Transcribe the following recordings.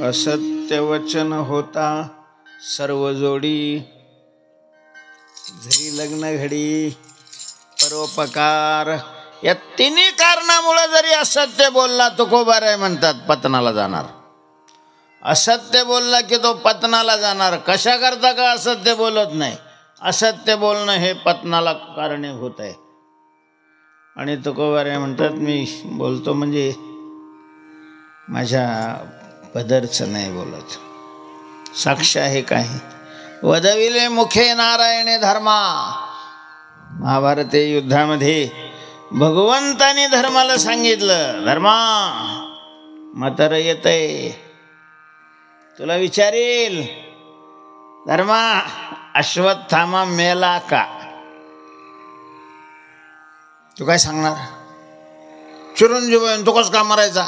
असत्य वचन होता सर्व जोडी, झरी लग्न घडी परोपकार. या तिन्ही कारणामुळे जरी असत्य बोलला तुकोबाराय म्हणतात पतनाला जाणार. असत्य बोलला की तो पतनाला जाणार. कशा करता का असत्य बोलत नाही? असत्य बोलणं हे पतनाला कारणीभूत आहे. आणि तुकोबाराय म्हणतात मी बोलतो म्हणजे माझ्या पदरचं नाही बोलत, साक्ष आहे काही. वदविले मुखे नारायणे धर्मा. महाभारतीय युद्धामध्ये भगवंतानी धर्माला सांगितलं, धर्मा म्हातार येतंय, तुला विचारील धर्मा अश्वत्थामा मेला का? तू काय सांगणार? चिरंजीव आहे, तू कसं का मारायचा?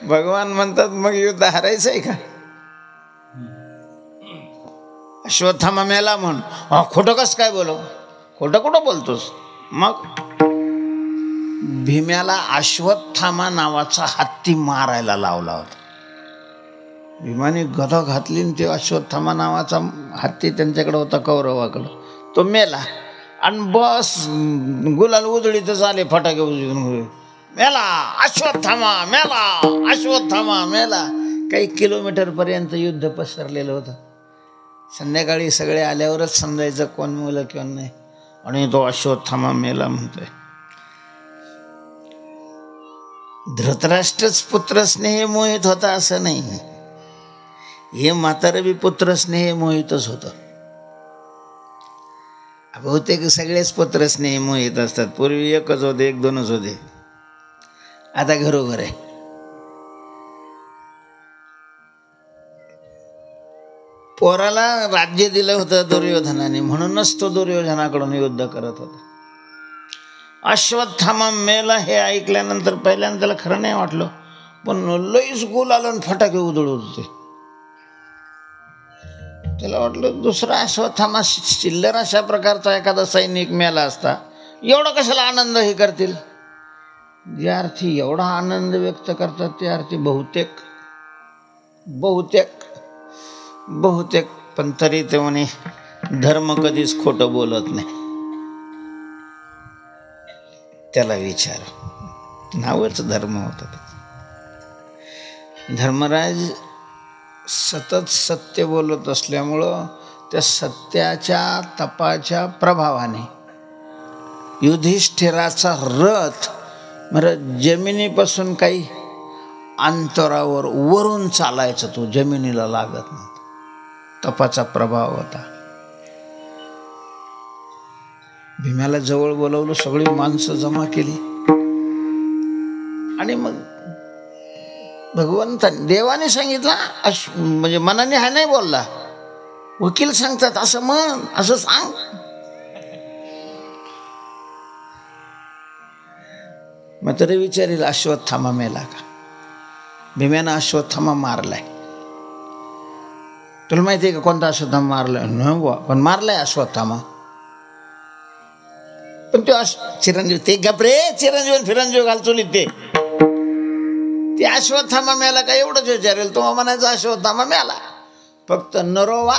भगवान म्हणतात मग युद्ध हारायचं आहे का? अश्वत्थामा मेला म्हणून खोटं कसं काय बोलव? खोटं कुठं बोलतोस? मग भीम्याला अश्वत्थामा नावाचा हत्ती मारायला लावला होता. भीमाने गदा घातली आणि ते अश्वत्थामा नावाचा हत्ती त्यांच्याकडे होता कौरवाकडं, तो मेला. आणि बस गुलाल उधळीतच आले फटाके उजळून, मेला अश्वत्थामा, मेला अश्वत्थामा, मेला. काही किलोमीटरपर्यंत युद्ध पसरलेलं होतं. संध्याकाळी सगळे आल्यावरच समजायचं कोण मेलं कोण नाही. आणि तो अश्वत्थामा मेला म्हणतोय. धृतराष्ट्रच पुत्रस्नेह मोहित होता असं नाही, हे म्हातारं बी पुत्रस्नेह मोहितच होतं. बहुतेक सगळेच पुत्रस्नेह मोहित असतात. पूर्वी एकच होते, एक दोनच होते, आता घरोघर आहे. पोराला राज्य दिलं होतं दुर्योधनाने, म्हणूनच तो दुर्योधनाकडून युद्ध करत होता. अश्वत्थामा मेला हे ऐकल्यानंतर पहिल्यांदा त्याला खरं नाही वाटलं, पण लईच गुलाल आणि फटाके उधळत होते. त्याला वाटलं दुसरा अश्वत्थामा चिल्लर अशा प्रकारचा एखादा सैनिक मेला असता, एवढा कशाला आनंद हे करतील? जे अर्थी एवढा आनंद व्यक्त करतात ते अर्थी बहुतेक बहुतेक बहुतेक पण तरी ते म्हणे धर्म कधीच खोटं बोलत नाही. त्याला विचार, नावच धर्म होतं. धर्मराज सतत सत्य बोलत असल्यामुळं त्या सत्याच्या तपाच्या प्रभावाने युधिष्ठिराचा रथ जमिनीपासून काही अंतरावर वरून चालायचं, तो जमिनीला लागत नव्हता. तपाचा प्रभाव होता. भीम्याला जवळ बोलवलं, सगळी माणसं जमा केली आणि मग भगवंताने देवाने सांगितलं, म्हणजे मनाने हा नाही बोलला, वकील सांगतात असं म्हण, असं सांग. मग तरी विचारेल अश्वत्थामा मेला का? भीम्यानं अश्वत्थामा मारलाय. तुला माहिती आहे का कोणता अश्वत्थामा मारलाय? न बुवा, पण मारलाय अश्वत्थामा. पण तो चिरंजीव, ते गपरे चिरंजीव फिरंजीव घालचुलीत ते अश्वत्थामा मेला का एवढंच विचारेल. तो म्हणायचं अश्वत्थामा मेला. फक्त नरोवा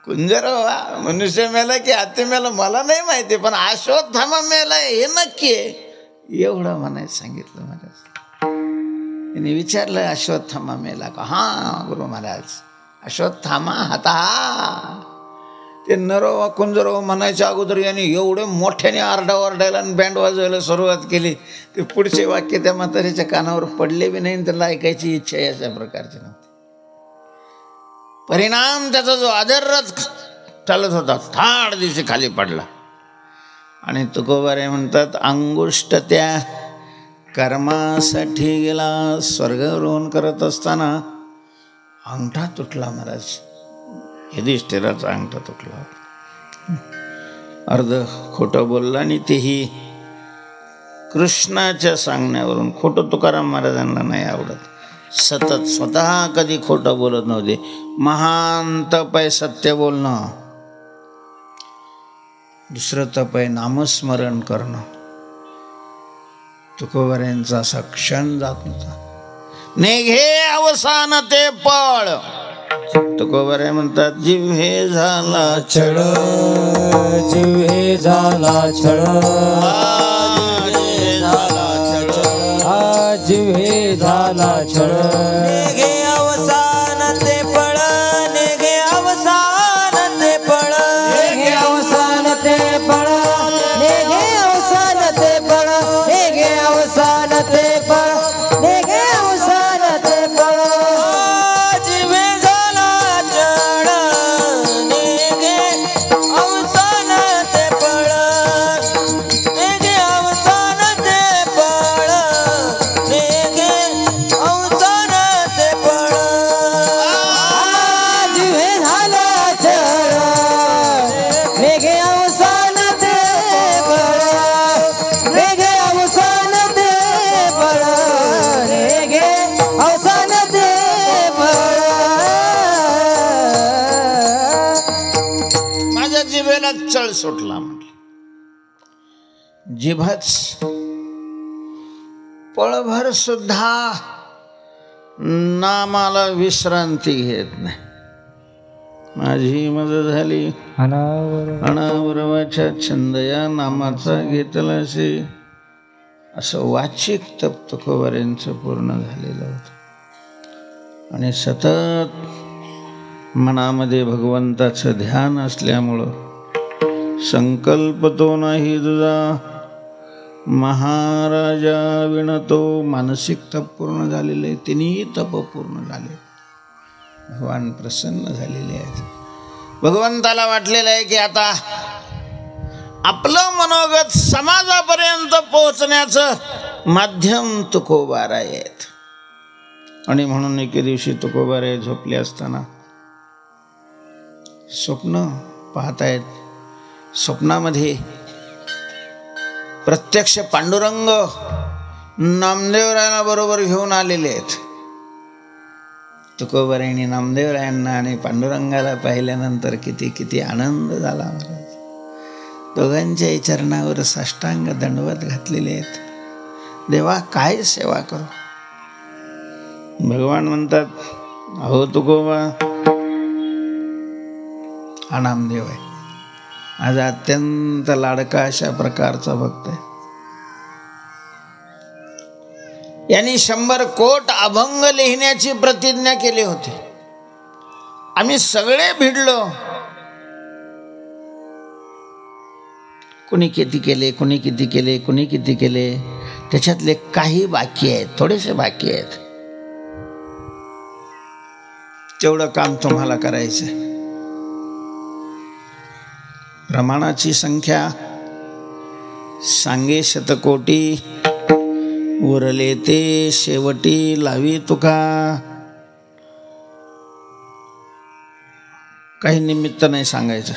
कुंजरोवा मनुष्य मेला की हत्ती मेला मला नाही माहिती, पण अश्वत्थामा मेला हे नक्की आहे एवढं म्हणायचं सांगितलं महाराज. त्यांनी विचारलं अश्वत्थामा मेला का? हा गुरु महाराज अश्वत्थामा आता. ते नरोवा कुंजरोवा म्हणायच्या अगोदर यांनी एवढे मोठ्याने आरडाओरडायला आणि बँड वाजवायला सुरुवात केली, ते पुढचे वाक्य त्या म्हातारीच्या कानावर पडले बी नाही, त्याला ऐकायची इच्छा अशा प्रकारची नव्हती. परिणाम त्याचा जो आदररथ चालत होता थाड दिवशी खाली पडला. आणि तुकोबाराय म्हणतात अंगुष्ट त्या कर्मासाठी गेला. स्वर्गारोहण करत असताना अंगठा तुटला महाराज. युधिष्ठिराचा अंगठा तुटला. अर्ध खोटं बोलला आणि तेही कृष्णाच्या सांगण्यावरून. खोटं तुकाराम महाराजांना नाही आवडत. सतत स्वतः कधी खोटं बोलत नव्हते. महान तप आहे सत्य बोलणं. दुसरं तप आहे नामस्मरण करणं. तुकोबाऱ्यांचा असा क्षण जात होता. निघे अवसान ते पळ. तुकोबारे म्हणतात जिव्हे झाला छळ, जिव्हे झाला छळ, जिव्हे झाला छळ. निघे अवसान ते पळ, निघे अवसान ते पळ, निघे अवसान ते पळ, निघे अवसान ते पळ, निघे अवसान ते पळ, निघे अवसान ते पळ. जिव्हे झाला छळ, निघे अवसान ते पळ, निघे अवसान ते पळ, निघे अवसान ते पळ. जिव्हे झाला छळ, निघे अवसान ते पळ, निघे अवसान ते पळ, निघे अवसान ते पळ. माझ्या जिभेला चळ सुटला म्हटलं. जिभच पळभर सुद्धा नामाला विश्रांती घेत नाही. माझी मज झाली अनावरवाच्या छंद या नामाचा घेतला असे, असं वाचिक तप तुकोबाऱ्यांचं पूर्ण झालेलं होतं. आणि सतत मनामध्ये भगवंताचं ध्यान असल्यामुळं संकल्प तो नाही तुझा महाराजा विणतो. मानसिक तप पूर्ण झालेले, तिन्ही तप पूर्ण झाले. भगवान प्रसन्न झालेले आहेत. भगवंताला वाटलेलं आहे की आता आपलं मनोगत समाजापर्यंत पोहोचण्याचं माध्यम तुकोबारा आहेत. आणि म्हणून एके दिवशी तुकोबारे झोपले असताना स्वप्न पाहतायत. स्वप्नामध्ये प्रत्यक्ष पांडुरंग नामदेवरायांना बरोबर घेऊन आलेले आहेत. तुकोबारायांनी नामदेवरायांना आणि पांडुरंगाला पाहिल्यानंतर किती किती आनंद झाला. दोघांच्याही चरणावर साष्टांग दंडवत घातलेले आहेत. देवा काय सेवा करू. भगवान म्हणतात अहो तुकोबा, हा नामदेव आहे, माझा अत्यंत लाडका अशा प्रकारचा भक्त आहे. यांनी 100 कोट अभंग लिहिण्याची प्रतिज्ञा केली होती. आम्ही सगळे भिडलो. कुणी किती केले, कुणी किती केले, कुणी किती केले. त्याच्यातले काही बाकी आहेत, थोडेसे बाकी आहेत. तेवढं काम तुम्हाला करायचं. प्रमाणाची संख्या सांगे शतकोटी, उरले ते शेवटी लावी तुका. काही निमित्त नाही सांगायचं.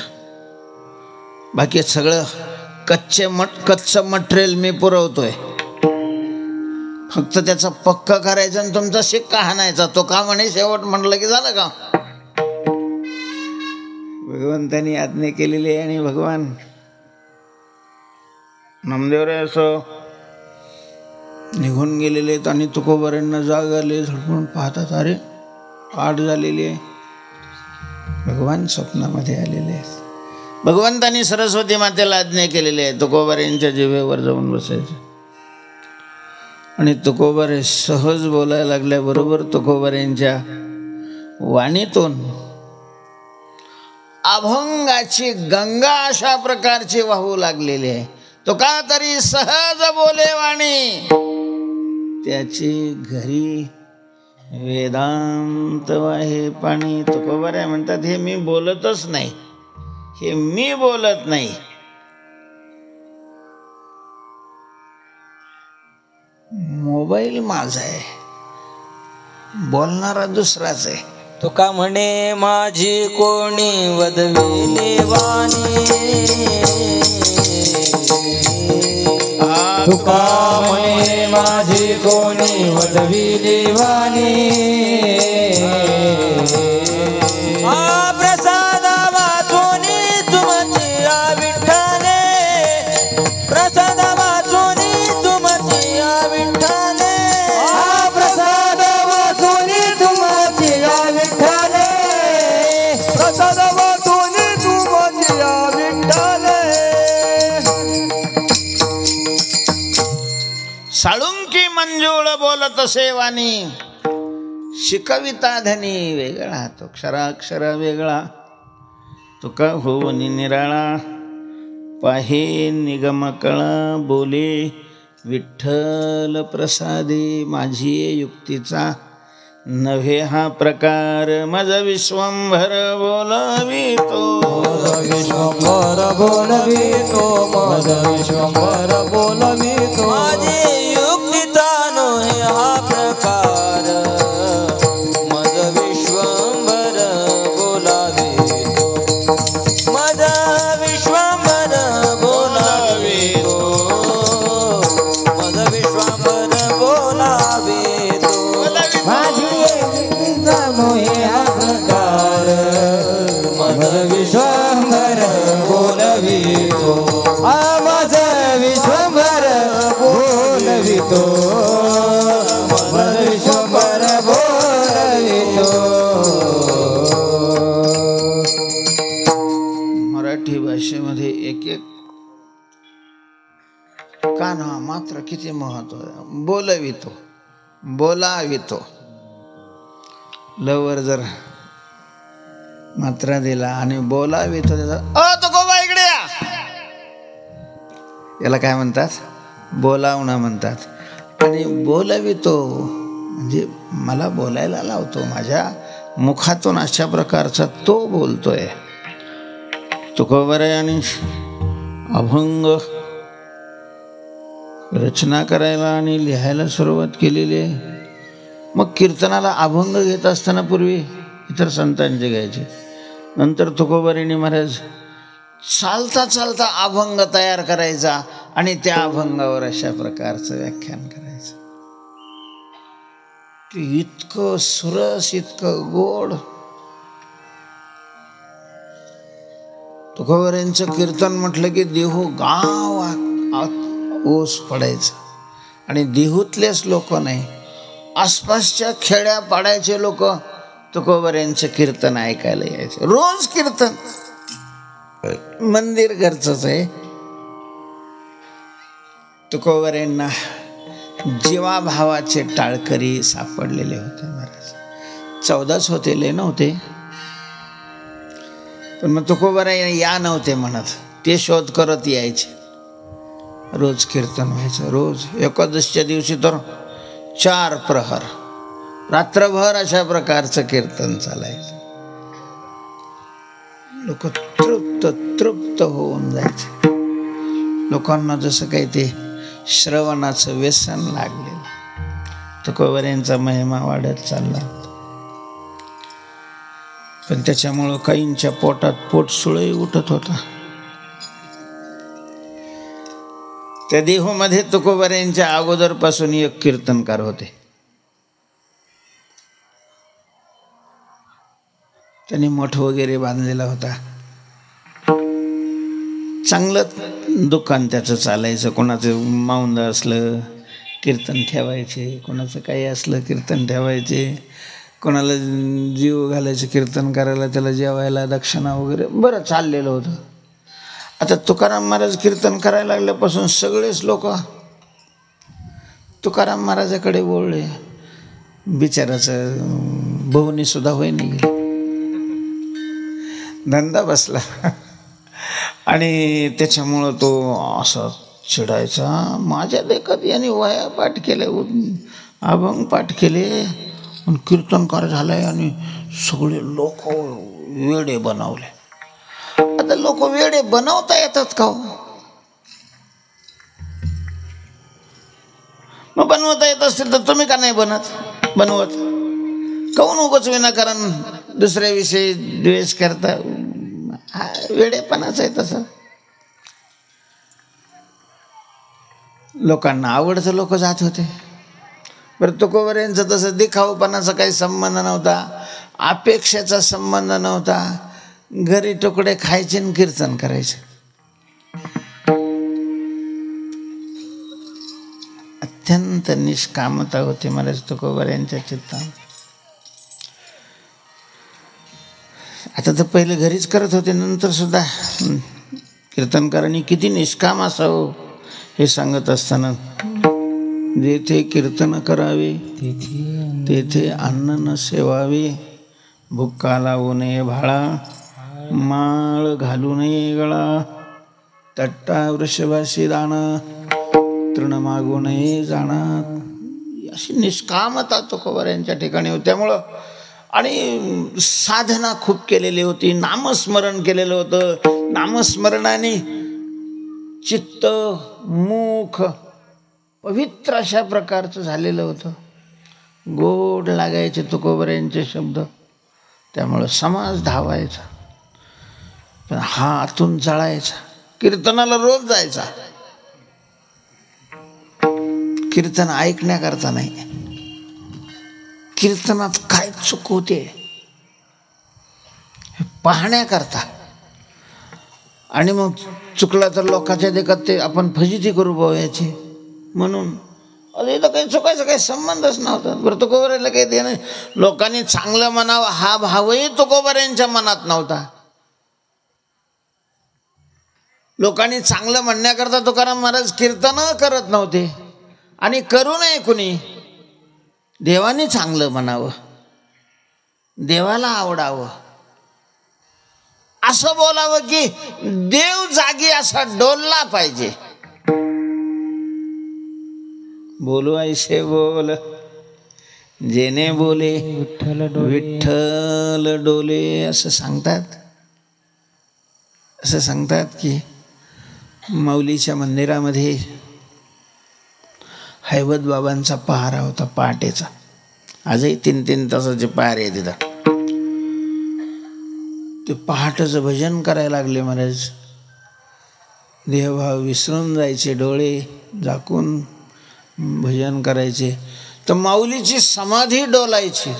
बाकी सगळं कच्चं मटेरियल मी पुरवतोय. फक्त त्याचा पक्का करायचा आणि तुमचा शिक्का हाणायचा. तो का म्हणे शेवट म्हटलं की झालं का. भगवंतानी आज्ञा केलेली आहे. आणि भगवान नामदेवराय असं निघून गेलेले आहेत. आणि तुकोबाऱ्यांना जाग आले. झडपून पाहतात, अरे 8 झालेली आहे. भगवान स्वप्नामध्ये आलेले आहेत. भगवंतानी सरस्वती मातेला आज्ञा केलेली आहे तुकोबाऱ्यांच्या जिभेवर जाऊन बसायचं. आणि तुकोबारे सहज बोलायला लागल्याबरोबर तुकोबाऱ्यांच्या वाणीतून अभंगाची गंगा अशा प्रकारची वाहू लागलेली आहे. तो का तरी सहज बोले वाणी, त्याची घरी वेदांत वाहे पाणी. तुकोबारे म्हणतात हे मी बोलतच नाही, हे मी बोलत नाही. मोबाईल माझा आहे, बोलणारा दुसराच आहे. तुका म्हणे माझी कोणी वदविले वाणी, तुका म्हणे माझी कोणी वदविली वाणी. प्रसाद वाचोनी तुमची विठ्ठले, प्रसाद वाचोनी तुमची साळुंकी मंजूळ बोलत सेवानी, शिकविता धनी वेगळा तो क्षराक्षर वेगळा, तुका होऊन निराळा, पाहे निगम कळा, बोले विठ्ठल प्रसादे, माझी युक्तीचा नव्हे हा प्रकार, मज विश्वंभर बोलवितो, विश्वंभर बोलवितो, मज विश्वंभर बोलवितो, माझी युक्तिता नोहे हा प्रकार, मज विश्वंभर बोलावितो, मज विश्वंभर बोलावितो, मज विश्वंभर बोलावितो, माझी युक्तीचा नोहे हा प्रकार, मज विश्वंभर बोलवितो, मज विश्वंभर बोलवितो, मज विश्वंभर बोलवितो. मराठी भाषेमध्ये एक एक कान्हा मात्र किती महत्व आहे. बोलवितो, बोलावितो, लवर जर मात्रा दिला आणि बोलावितो त्याचा तो गोबा इकडे या, याला काय म्हणतात, बोलावणं म्हणतात. आणि बोलवितो म्हणजे मला बोलायला लावतो, माझ्या मुखातून अशा प्रकारचा तो बोलतोय. तुकोबाराय आणि अभंग रचना करायला आणि लिहायला सुरुवात केलेली आहे. मग कीर्तनाला अभंग घेत असताना पूर्वी इतर संतांचे घ्यायचे, नंतर तुकोबारायांनी महाराज चालता चालता अभंग तयार करायचा आणि त्या अभंगावर अशा प्रकारचं व्याख्यान करायचं. ते इतकं सुरस, इतकं गोड. तुकोबारायांचं कीर्तन म्हटलं की देहू गाव ओस पडायचं. आणि देहूतलेच लोक नाही, आसपासच्या खेड्या पाड्याचे लोक तुकोबारायांचं कीर्तन ऐकायला यायचे. रोज कीर्तन, मंदिर घरचंच आहे. तुकोबारायांना जीवाभावाचे टाळकरी सापडलेले होते महाराज. 14च होते, लय नव्हते. पण मग तुकोबाराय या नव्हते म्हणत, ते शोध करत यायचे. रोज कीर्तन व्हायचं. रोज एकादशीच्या दिवशी तर 4 प्रहर रात्रभर अशा प्रकारचं कीर्तन चालायचं. लोक तृप्त होऊन जायचे. लोकांना जसं काही ते श्रवणाचं व्यसन लागलेलं. तुकोबारायांचा महिमा वाढत चालला. पण त्याच्यामुळं काहींच्या पोटात पोटसुळही उठत होता. त्या देहूमध्ये तुकोबारायांच्या अगोदरपासून एक कीर्तनकार होते. त्यांनी मठ वगैरे बांधलेला होता. चांगलं दुकान त्याचं चालायचं. कोणाचं माऊंद असलं कीर्तन ठेवायचे, कोणाचं काही असलं कीर्तन ठेवायचे, कोणाला जीव घालायचं कीर्तन करायला, त्याला जेवायला दक्षिणा वगैरे बरं चाललेलं होतं. आता तुकाराम महाराज कीर्तन करायला लागल्यापासून सगळेच लोक तुकाराम महाराजाकडे बोलले. बिचाराचं बहुनी सुद्धा होई नाही, धंदा बसला. आणि त्याच्यामुळं तो असा चिडायचा, माझ्या देखत यांनी वया पाठ केले, अभंग पाठ केले, कीर्तनकार झालाय आणि सगळे लोक वेडे बनवले. आता लोक वेडे बनवता येतात का? मग बनवता येत असतील तर तुम्ही का नाही बनवत? काहून उगाच विनाकारण दुसऱ्याविषयी द्वेष करता? वेडेपणाच आहे तसं. लोकांना आवडतं, लोक जात होते. बरं, तुकोबारायांचं तसं दिखाऊपणाचा काही संबंध नव्हता, अपेक्षेचा संबंध नव्हता. घरी तुकडे खायचे आणि कीर्तन करायचे. अत्यंत निष्कामता होती महाराज तुकोबारायांच्या चित्तात. आता तर पहिले घरीच करत होते, नंतर सुद्धा कीर्तनकारांनी किती निष्काम असावं हे सांगत असताना जेथे कीर्तन करावे तेथे अन्न न सेवावे, भुक्का लावू नये भाळा, माळ घालू नये गळा, तट्टा वृषभाशी दाणा, तृण मागू नये जाणा. अशी निष्कामता तुकोबारायांच्या ठिकाणी होती. त्यामुळं आणि साधना खूप केलेली होती, नामस्मरण केलेलं होतं. नामस्मरणाने चित्त मुख पवित्र अशा प्रकारचं झालेलं होतं. गोड लागायचे तुकोबारायांचे शब्द. त्यामुळं समाज धावायचा, पण हा आतून जळायचा. कीर्तनाला रोज जायचा, कीर्तन ऐकण्याकरता नाही, कीर्तनात काय चूक होते हे पाहण्याकरता. आणि मग चुकला तर लोकांच्या देखत ते आपण फजिती करू याची म्हणून. अरे इथं काही चुकायचा काही संबंधच नव्हता. बरं तुकोबारायला काही ते नाही, लोकांनी चांगलं म्हणावं हा भावही तुकोबारायांच्या मनात नव्हता. लोकांनी चांगलं म्हणण्याकरता तुकाराम महाराज कीर्तन करत नव्हते. आणि करू नये कुणी, देवाने चांगलं म्हणावं, देवाला आवडावं, असं बोलावं की देव जागी असा डोलला पाहिजे. बोलो ऐसे बोल जेने बोले विठ्ठल डोले, असं सांगतात. असं सांगतात की माऊलीच्या मंदिरामध्ये हैवत बाबांचा पहारा होता पहाटेचा. आजही 3-3 तासाचे पहारे आहे तिथं. ते पहाटेचं भजन करायला लागले महाराज. देहभाव विसरून जायचे, डोळे झाकून भजन करायचे. तर माऊलीची समाधी डोलायची.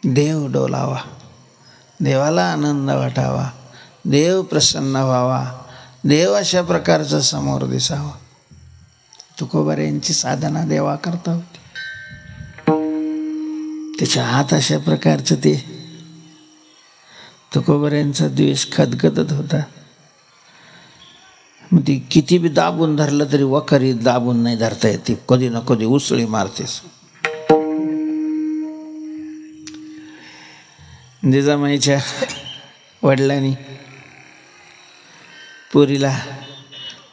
देव डोलावा, देवाला आनंद वाटावा, देव प्रसन्न व्हावा, देव अशा प्रकारचं समोर दिसावं. तुकोबारायांची साधना देवा करता होती. त्याच्या आत अशा प्रकारचं ते तुकोबारायांचा द्वेष खदखदत होता. मग ती किती बी दाबून धरलं तरी वखरी दाबून नाही धरता येते, कधी ना कधी उसळी मारतेस. जिजामाईच्या वडिलांनी पोरीला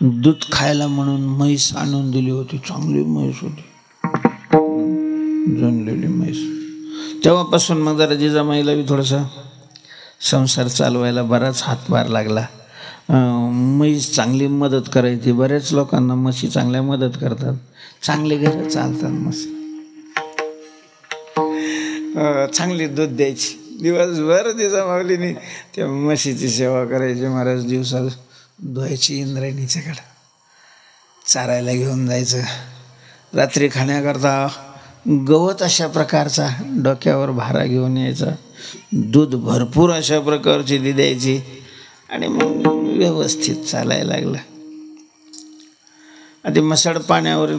दूध खायला म्हणून म्हैस आणून दिली होती. चांगली म्हैस होती, जनलेली म्हैस. तेव्हापासून मग जरा जिजामाईला बी थोडासा संसार चालवायला बराच हातभार लागला. म्हैस चांगली मदत करायची. बऱ्याच लोकांना म्हशी चांगल्या मदत करतात, चांगले घरं चालतात म्हशी. चांगली दूध द्यायची. दिवसभर जिजामाऊलीने त्या म्हशीची सेवा करायची. महाराज दिवसात धुवायची इंद्रायणीच्याकडं, चारायला घेऊन जायचं. रात्री खाण्याकरता गवत अशा प्रकारचा डोक्यावर भारा घेऊन यायचा. दूध भरपूर अशा प्रकारची ती द्यायची. आणि मग व्यवस्थित चालायला लागलं. आधी मसड पाण्यावर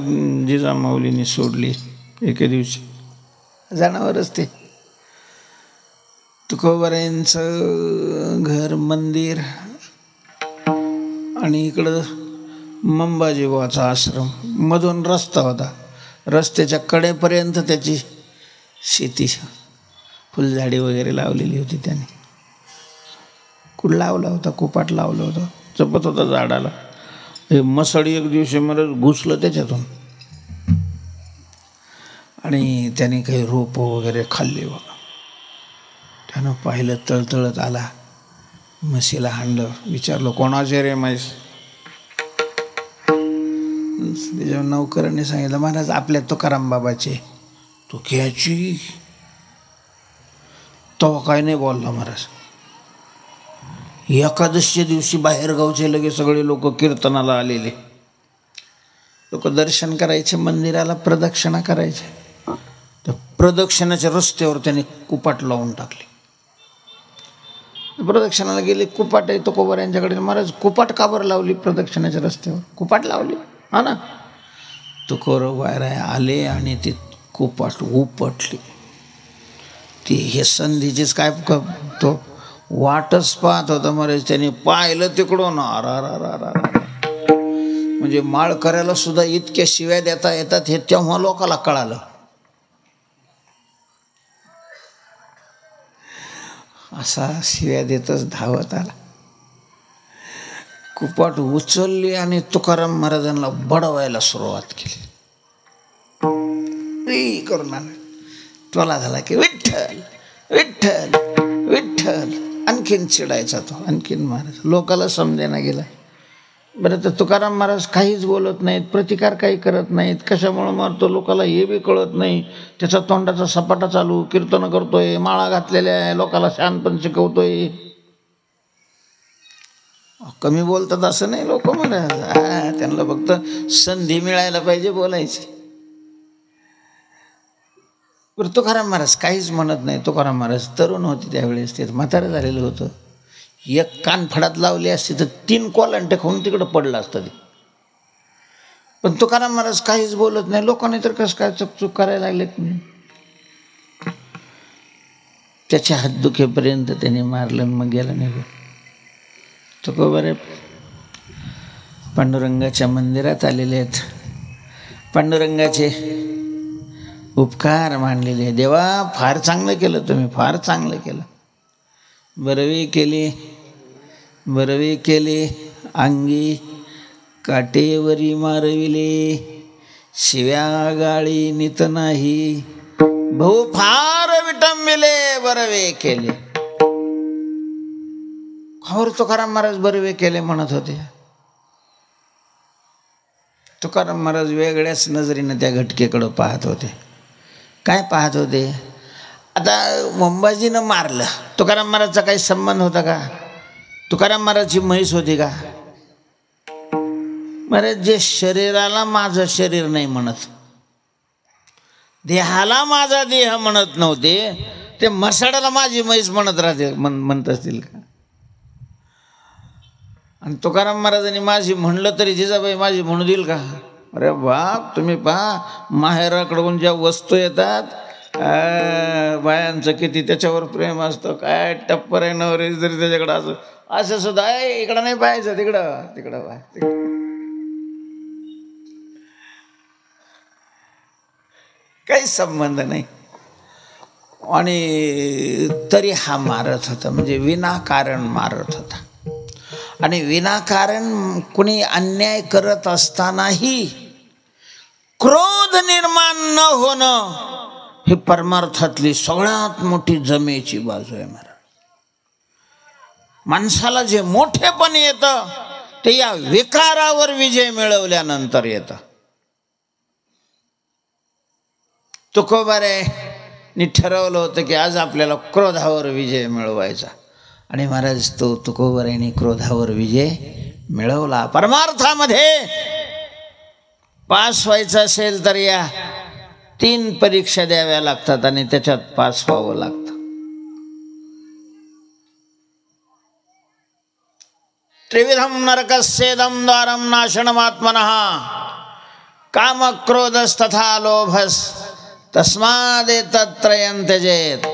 जिजामाऊलीने सोडली एके दिवशी. जनावरच ते. तुकोबारायांचं घर, मंदिर आणि इकडं मंबाजीबाचा आश्रम, मधून रस्ता होता. रस्त्याच्या कडेपर्यंत त्याची शेती, फुलझाडी वगैरे लावलेली होती. त्याने कुठ लावला होता, कुपाट लावलं होतं, जपत होता झाडाला. हे मसड एक दिवशी मला घुसलं त्याच्यातून आणि त्याने काही रोपं वगैरे खाल्ले. त्यानं पाहिलं, तळतळत आला. म्हशीला हाणलं, विचारलं कोणाचे रे म्हैस? त्याच्या नौकरांनी सांगितलं महाराज आपल्या तुकाराम बाबाचे. तो घ्यायची. तो काय नाही बोलला महाराज. एकादशीच्या दिवशी बाहेरगावचे लगेच सगळे लोक कीर्तनाला आलेले लोक दर्शन करायचे, मंदिराला प्रदक्षिणा करायचे. तर प्रदक्षिणाच्या रस्त्यावर त्याने कुपाट लावून टाकले. प्रदक्षिणाला गेले, कुपाट आहे तुकोबारायांच्याकडे. महाराज कुपाट का बरं लावली प्रदक्षिणाच्या रस्त्यावर? कुपाट लावली हा ना. तुकोबाराय आले आणि ते कुपाट उपटली. ती हे संधीचीच काय तो वाटच पाहत होता महाराज. त्याने पाहिलं तिकडून, म्हणजे माळ करायला सुद्धा इतक्या शिव्या देता येतात हे तेव्हा लोकाला कळालं. असा शिव्या देतच धावत आला. कुपाट उचलली आणि तुकाराम महाराजांना बडवायला सुरुवात केली. करून आला टोला झाला की विठ्ठल विठ्ठल विठ्ठल. आणखीन चिडायचा तो, आणखीन महाराज. लोकाला समजेना गेला. बरं तर तुकाराम महाराज काहीच बोलत नाहीत, प्रतिकार काही करत नाहीत. कशामुळे मारतो लोकाला हे बी कळत नाही. त्याचा तोंडाचा सपाटा चालू, कीर्तन करतोय, माळा घातलेल्या आहे, लोकाला शहाणपण शिकवतोय. कमी बोलतात असं नाही लोक महाराज. त्यांना फक्त संधी मिळायला पाहिजे बोलायची. बरं तुकाराम महाराज काहीच म्हणत नाही. तुकाराम महाराज तरुण होते त्यावेळेस, ते म्हातारं झालेलं होतं. एक कान फडात लावली असती तर 3 कोलांटे खाऊन तिकडं पडलं असतं ते. पण तुकाराम महाराज काहीच बोलत नाही. लोकांनी तर कसं काय चकचूक करायला लागलेत. त्याच्या हात दुखेपर्यंत त्याने मारलं, मग गेला निघून. तुकोबारे पांडुरंगाच्या मंदिरात आलेले आहेत. पांडुरंगाचे उपकार मानलेले. देवा फार चांगलं केलं तुम्ही, फार चांगलं केलं. बरवी केली, बरवी केली, अंगी काटेवरी मारविले, शिव्या गाळी नित नाही, भाऊ फार विटंबिले, बरवे केले. खबर तुकाराम महाराज बरवे केले म्हणत होते. तुकाराम महाराज वेगळ्याच नजरेनं त्या घटकेकडं पाहत होते. काय पाहत होते? आता मुंबाजीनं मारलं, तुकाराम महाराजचा काही संबंध होता का? तुकाराम महाराजची म्हैस होती का? महाराज जे शरीराला माझं शरीर नाही म्हणत, देहाला माझा देह म्हणत नव्हते, ते मसाडाला माझी म्हैस म्हणत राहते, म्हणत असतील का? आणि तुकाराम महाराजांनी माझी म्हणलं तरी जिजाबाई माझी म्हणू देईल का? अरे बाप, तुम्ही पहा माहेराकडून ज्या वस्तू येतात, बायांचं किती त्याच्यावर प्रेम असतं. काय टप्पर आहे नवरे जरी त्याच्याकडं असं असं सुद्धा आहे, इकडं नाही पाहायचं, तिकडं तिकडं पाय, तिकडं. काही संबंध नाही. आणि तरी हा मारत होता, म्हणजे विनाकारण मारत होता. आणि विनाकारण कुणी अन्याय करत असतानाही क्रोध निर्माण न होणं ही परमार्थातली सगळ्यात मोठी जमेची बाजू आहे. महाराज, माणसाला जे मोठेपण येतं ते या विकारावर विजय मिळवल्यानंतर येतं. तुकोबारायांनी ठरवलं होतं की आज आपल्याला क्रोधावर विजय मिळवायचा. आणि महाराज तो तुकोबारायांनी क्रोधावर विजय मिळवला. परमार्थामध्ये पास व्हायचं असेल तर या 3 परीक्षा द्याव्या लागतात आणि त्याच्यात पास व्हावं लागतं. त्रिविधम नरकस्येदम द्वारम नाशनमात्मनः काम क्रोधस्तथा लोभस तस्मादेतत्त्रयं त्यजेत.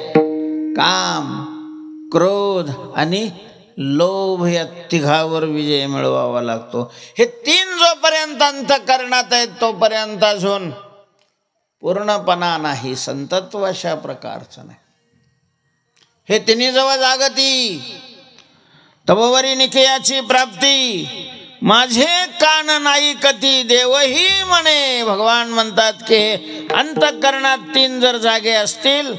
काम, क्रोध आणि लोभ या तिघावर विजय मिळवावा लागतो. हे 3 जोपर्यंत अंतःकरणात आहेत तोपर्यंत अजून पूर्णपणा नाही, संतत्व अशा प्रकारचं नाही. हे तिन्ही जवळ जागती तववरी निकयाची प्राप्ती. माझे कान नाही कती देवही म्हणे. भगवान म्हणतात की अंतःकरणात 3 जर जागे असतील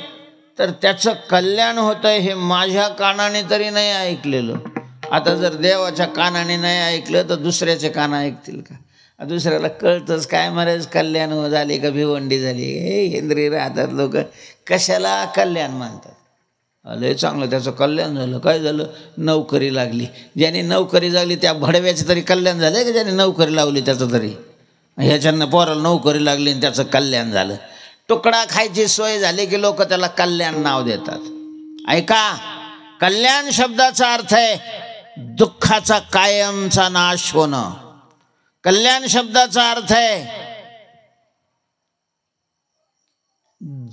तर त्याचं कल्याण होतं. हे माझ्या कानाने तरी नाही ऐकलेलं. आता जर देवाच्या कानाने नाही ऐकलं तर दुसऱ्याचे कान ऐकतील का? दुसऱ्याला कळतंच काय महाराज, कल्याण झाले का भिवंडी झाली? हे इंद्रिय राहतात लोक, कशाला कल्याण मानतात. लय चांगलं त्याचं कल्याण झालं. काय झालं? नोकरी लागली. ज्याने नोकरी लागली त्या भडव्याचं तरी कल्याण झालं का? ज्याने नोकरी लावली त्याचं तरी? ह्याच्यानं पोराला नोकरी लागली आणि त्याचं कल्याण झालं. तुकडा खायची सोय झाली की लोक त्याला कल्याण नाव देतात. ऐका, कल्याण शब्दाचा अर्थ आहे दुःखाचा कायमचा नाश होणं. कल्याण शब्दाचा अर्थ आहे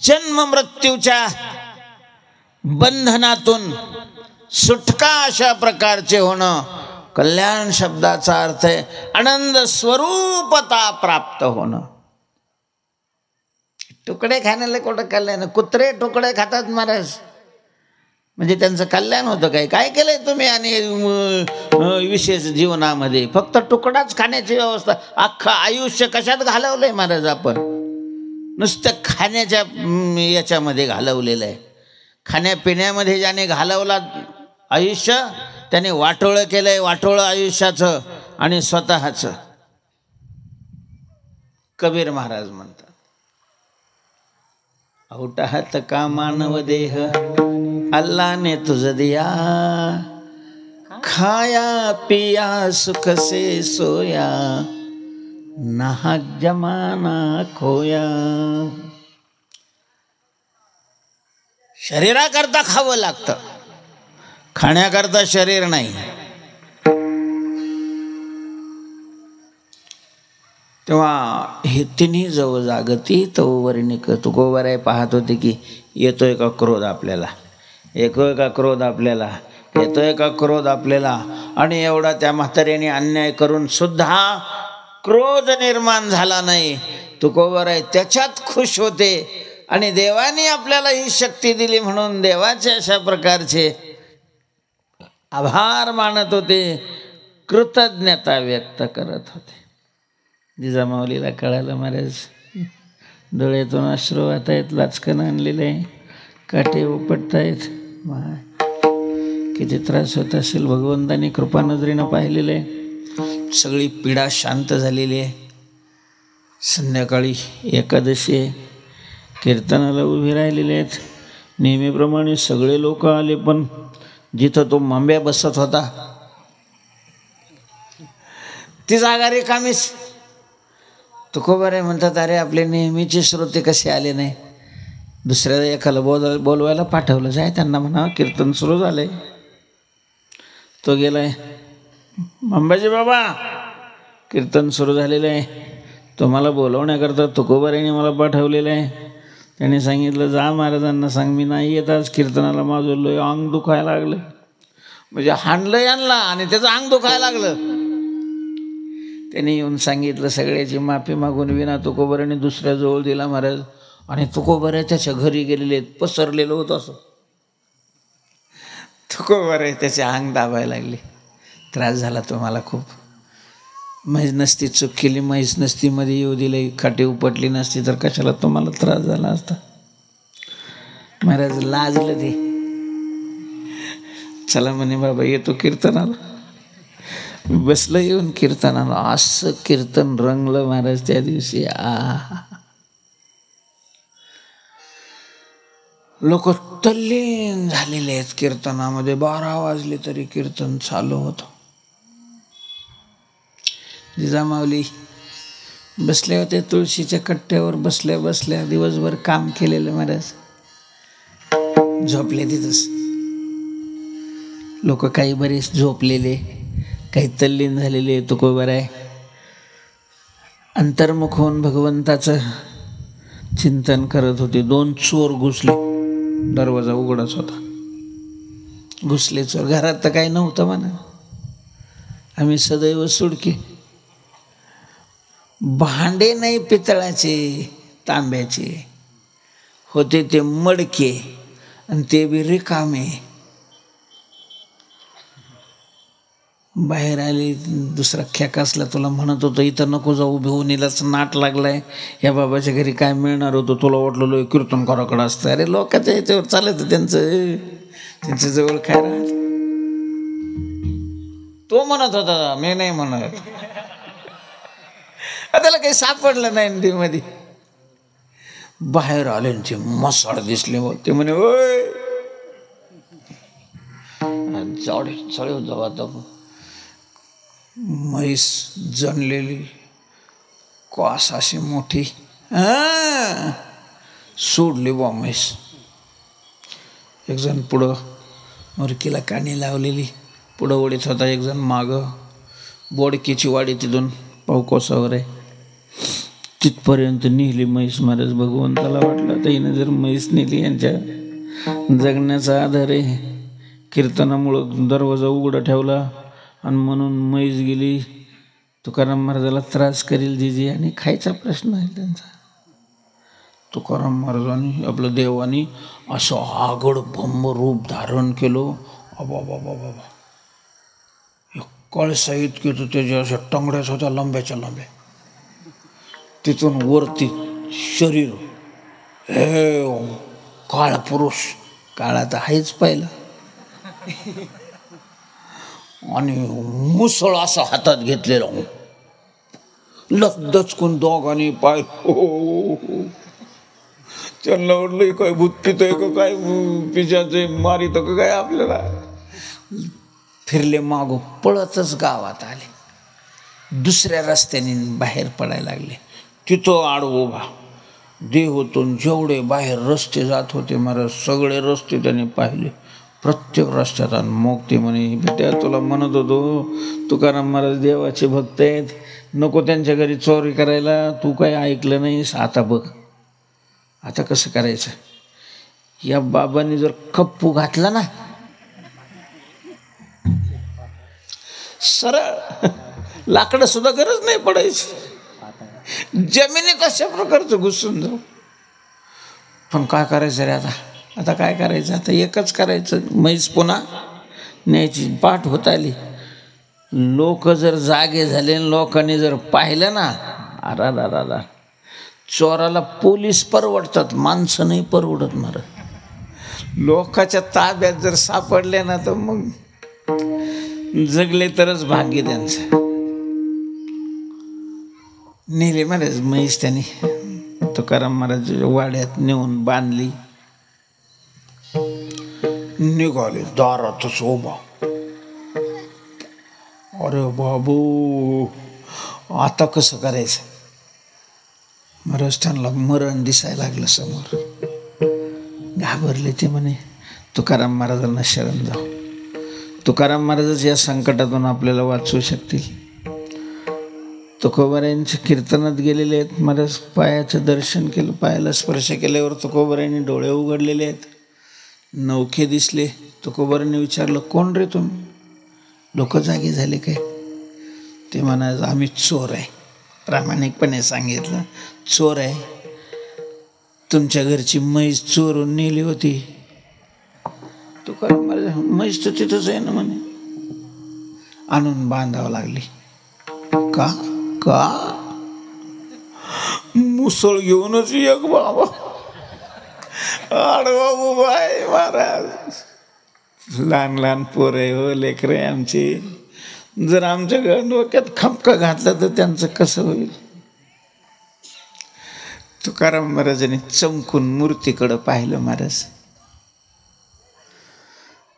जन्म मृत्यूच्या बंधनातून सुटका अशा प्रकारचे होणं. कल्याण शब्दाचा अर्थ आहे आनंद स्वरूपता प्राप्त होणं. तुकडे खाण्याला कुठं कल्याण? कुत्रे तुकडे खातात महाराज, म्हणजे त्यांचं कल्याण होतं. काय केलंय तुम्ही आणि विशेष जीवनामध्ये? फक्त तुकडाच खाण्याची व्यवस्था. अख्खं आयुष्य कशात घालवलंय महाराज आपण? नुसतं खाण्याच्या याच्यामध्ये घालवलेलं आहे. खाण्यापिण्यामध्ये ज्याने घालवला आयुष्य त्याने वाटोळं केलंय, वाटोळं आयुष्याचं आणि स्वतःचं. कबीर महाराज म्हणतात, औटाहत का मानव देह अल्लाह ने तुझ दिया, खाया पिया सुख से सोया, नाहक जमाना खोया. शरीराकरता खावं लागतं, खाण्याकरता शरीर नाही. तेव्हा हे तिन्ही जवळ जागती तो वर्णिक तुकोबराय पाहत होते की येतोय का क्रोध आपल्याला, येतोय का क्रोध आपल्याला, येतोय का क्रोध आपल्याला. आणि एवढा त्या म्हाताऱ्याने अन्याय करून सुद्धा क्रोध निर्माण झाला नाही. तुकोबराय त्याच्यात खुश होते आणि देवाने आपल्याला ही शक्ती दिली म्हणून देवाचे अशा प्रकारचे आभार मानत होते, कृतज्ञता व्यक्त करत होते. जिजामाऊलीला कळालं महाराज, डोळ्यातून अश्रू वाहत आहेत, लाचकन आणलेले आहे, काटे उपटत आहेत. किती त्रास होत असेल. भगवंतानी कृपा नजरेनं पाहिलेलं आहे. सगळी पीडा शांत झालेली आहे. संध्याकाळी एकादशी आहे, कीर्तनाला उभे राहिलेले आहेत. नेहमीप्रमाणे सगळे लोक आले, पण जिथं तो मांब्या बसत होता ती जागा रिकामीच. तुकोबाराय म्हणतात, अरे आपले नेहमीचे श्रोते कसे आले नाही? दुसऱ्याला एकाला बोलवायला पाठवलं, जाय त्यांना म्हणा कीर्तन सुरू झालंय. तो गेलाय, अंबाजी बाबा कीर्तन सुरू झालेलं आहे, तुम्हाला बोलवण्याकरता तुकोबारायने मला पाठवलेलं आहे. त्याने सांगितलं, जा महाराजांना सांग मी नाही येत आज कीर्तनाला, माझं लय अंग दुखायला लागलं. म्हणजे हाणलं यांना आणि त्याचं अंग दुखायला लागलं. त्याने येऊन सांगितलं, सगळ्याची माफी मागून विना तुकोबारायने दुसऱ्या जवळ दिला महाराज. आणि तुकोबाराय त्याच्या घरी गेलेले, पसरलेलं होतं असं. तुकोबाराय त्याचे अंग दाबायला लागले. त्रास झाला तुम्हाला खूप. म्हैस नसती चूक केली, म्हैस नसती मध्ये येऊ दिली, काठी उपटली नसती तर कशाला तुम्हाला त्रास झाला असता. महाराज लाजलं ते. चला म्हणे बाबा येतो कीर्तनाला. बसलं येऊन कीर्तनाला. असं कीर्तन रंगलं महाराज त्या दिवशी. लोक तल्लीन झालेले आहेत कीर्तनामध्ये. 12 वाजले तरी कीर्तन चालू होतं. जिजामाऊली बसले होते तुळशीच्या कट्ट्यावर. बसल्या बसल्या दिवसभर काम केलेलं महाराज, झोपले तिथंच. लोक काही बरेच झोपलेले, काही तल्लीन झालेले. तुकोबाराय अंतर्मुख होऊन भगवंताचं चिंतन करत होते. 2 चोर घुसले, दरवाजा उघडाच होता. घुसले चोर. घरात तर काही नव्हतं म्हणा, आम्ही सदैव सुडके. भांडे नाही पितळाचे, तांब्याचे होते ते मडके, आणि ते बी रिकामे. बाहेर आली. दुसरा खेकासला, तुला म्हणत होतं इथं नको जाऊ, भिवणीलाच नाट लागलाय, या बाबाच्या घरी काय मिळणार होतं, तुला वाटलं लो कीर्तन कराकडं असतं. अरे लोकांच्या याच्यावर चालायचं त्यांच्या जवळ काय राहत. तो म्हणत होता, मी नाही म्हणत. त्याला काही सापडलं नाही ती मध्ये. बाहेर आले ते मसाड दिसले. ते म्हणे, ओय चढ जाऊ आता. म्हैस जनलेली, कास अशी मोठी, सोडली बा म्हैस. एक जण पुढं मुरकीला काणी लावलेली पुढं ओढीत होता, एक जण मागं. बोडकीची वाडी तिथून पावकोसावर आहे, तिथपर्यंत नेली म्हैस. महाराज भगवंताला वाटलं तर हिनं जर म्हैस नेली, यांच्या जगण्याचा आधार आहे. कीर्तनामुळं दरवाजा उघडा ठेवला आणि म्हणून म्हैस गेली तुकाराम महाराजाला त्रास करील जिजी आणि खायचा प्रश्न आहे त्यांचा. तुकाराम महाराजांनी आपलं देवानी असं आगड भंब रूप धारण केलं. अबा बाबा बाबा कळसा इतके तर त्याच्या अशा टंगड्याच होत्या लांब्याच्या लांब्या. तिथून वरती शरीर हे काळ पुरुष, काळा तर आहेच पाहिलं, आणि मुसळ असा हातात घेतलेला लचकून दोघांनी पाय. त्यांना वाटलं काय भूत पितोय का काय, पिशाचे मारित का काय आपल्याला. फिरले मागो पळतच गावात आले. दुसऱ्या रस्त्याने बाहेर पडायला लागले. तिथं आडवं उभा देवातून जेवढे बाहेर रस्ते जात होते महाराज सगळे रस्ते त्याने पाहिले. प्रत्येक रस्त्यात. आणि मग ते म्हणे बेट्या तुला म्हणत होतो तुकाराम महाराज देवाचे भक्त आहेत, नको त्यांच्या घरी चोरी करायला, तू काय ऐकलं नाहीस. आता बघ आता कसं करायचं. या बाबांनी जर कप्पू घातला ना सरळ लाकडं सुद्धा गरज नाही पडायची, जमिनीत अशा प्रकारचं घुसून जाऊ. पण काय करायचं रे आता, आता काय करायचं. आता एकच करायचं, म्हैस पुन्हा न्यायची. पाठ होत आली. लोक जर जागे झाले, लोकांनी जर पाहिलं ना, अरा चोराला पोलीस परवडतात, माणसं नाही परवडत महाराज. लोकाच्या ताब्यात जर सापडले ना तर मग जगले तरच भाग्य त्यांचं. नेले महाराज म्हैस त्यांनी तुकाराम महाराजांच्या वाड्यात नेऊन बांधली. निघाले दारातच उभा. अरे बाबू आता कसं करायचं. महाराज त्यांना मरण दिसायला लागलं समोर. घाबरले ते. म्हणे तुकाराम महाराजांना शरण जाऊ. तुकाराम महाराजच या संकटातून आपल्याला वाचवू शकतील. तुकोबारायांच्या कीर्तनात गेलेले आहेत महाराज. पायाचं दर्शन केलं, पायाला स्पर्श केल्यावर तुकोबारायांनी डोळे उघडलेले आहेत. नौखे दिसले. तुकोबारांनी विचारलं कोण रे तुम्ही. लोक जागे झाले काय. ते म्हणायचं आम्ही चोर आहे. प्रामाणिकपणे सांगितलं चोर आहे. तुमच्या घरची म्हैस चोरून नेली होती. तुकाराम महाराज म्हैस तर तिथंच आहे ना म्हणे. आणून बांधावं लागली. का का मुसळ घेऊनच एक बाबा आडवा उभा आहे महाराज. लहान लहान पोर आहे हो, लेकरं आहे आमची. जर आमच्या डोक्यात खमका घातला तर त्यांचं कसं होईल. तुकाराम महाराजांनी चमकून मूर्तीकडं पाहिलं महाराज.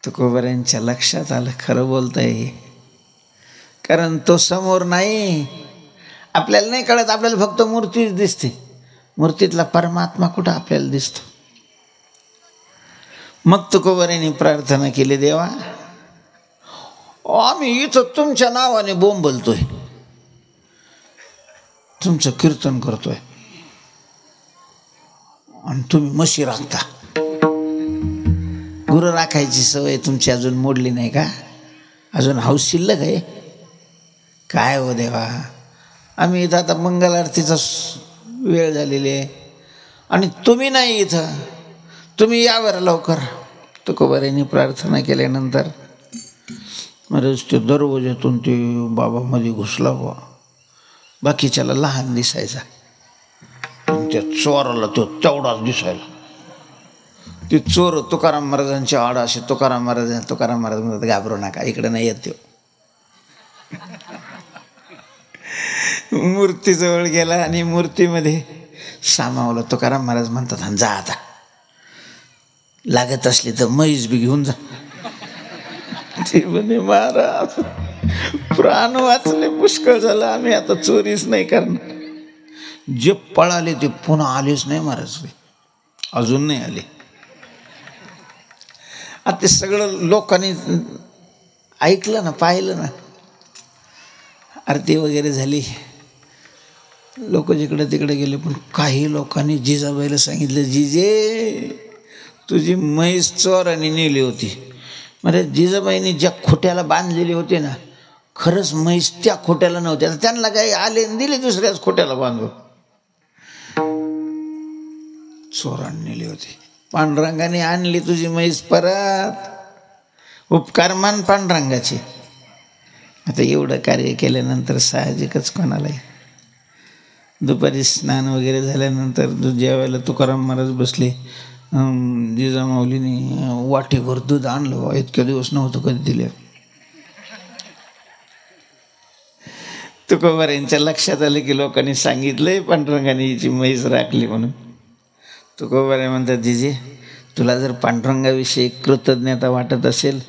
तुकोबारायांच्या लक्षात आलं खरं बोलताय हे. कारण तो समोर नाही, आपल्याला नाही कळत, आपल्याला फक्त मूर्तीच दिसते. मूर्तीतला परमात्मा कुठं आपल्याला दिसतो. मग तुकोबारायांनी प्रार्थना केली, देवा आम्ही इथं तुमच्या नावाने बोंबलतोय, तुमचं कीर्तन करतोय, आणि तुम्ही म्हशी राखता. गुरु राखायची सवय तुमची अजून मोडली नाही का. अजून हौस शिल्लक आहे काय हो देवा. आम्ही इथं आता मंगल आरतीचा वेळ झालेली आहे आणि तुम्ही नाही इथं, तुम्ही यावर लवकर. तुकोबारायांनी प्रार्थना केल्यानंतर महाराज ते दरवाज्यातून ते बाबा मध्ये घुसला बा. बाकीच्याला लहान दिसायचा, पण त्या चोराला तो तेवढाच दिसायला. ते चोर तुकाराम महाराजांच्या आड असे. तुकाराम महाराज म्हणतात घाबरू नका, इकडे नाही येत. मूर्तीजवळ गेला आणि मूर्तीमध्ये सामावलं. तुकाराम महाराज म्हणतात हा जा आता, लागत असली तर म्हैस बी घेऊन जा. ते म्हणे महाराज प्राण वाचले, पुष्कळ झालं, आम्ही आता चोरीच नाही करणार. जे पळाले ते पुन्हा आलेच नाही महाराज, अजून नाही आले. आता ते सगळं लोकांनी ऐकलं ना, पाहिलं ना. आरती वगैरे झाली, लोक जिकडे तिकडे गेले. पण काही लोकांनी जिजाबाईला सांगितलं, जिजे तुझी म्हैस चोराने नेली होती. म्हणजे जिजाबाईंनी ज्या खोट्याला बांधलेली होती ना, खरंच म्हैस त्या खोट्याला नव्हत्या, तर त्यांना काही आले आणि दिले दुसऱ्याच खोट्याला बांधून. चोरांनी नेली होती. पांडुरंगाने आणली तुझी म्हैस परत. उपकार मान पांडुरंगाचे. आता एवढं कार्य केल्यानंतर साहजिकच कोणालाही दुपारी स्नान वगैरे झाल्यानंतर जेवायला तुकाराम महाराज बसले. जिजामाऊलीने वाटीभर दूध आणलं. इतक्या दिवस नव्हतं कधी दिले. तुकोबारायांच्या लक्षात आलं की लोकांनी सांगितलंय पांडुरंगाने हिची म्हैस राखली म्हणून. तुकोबाराय म्हणतात, जिजे तुला जर पांडुरंगाविषयी कृतज्ञता वाटत असेल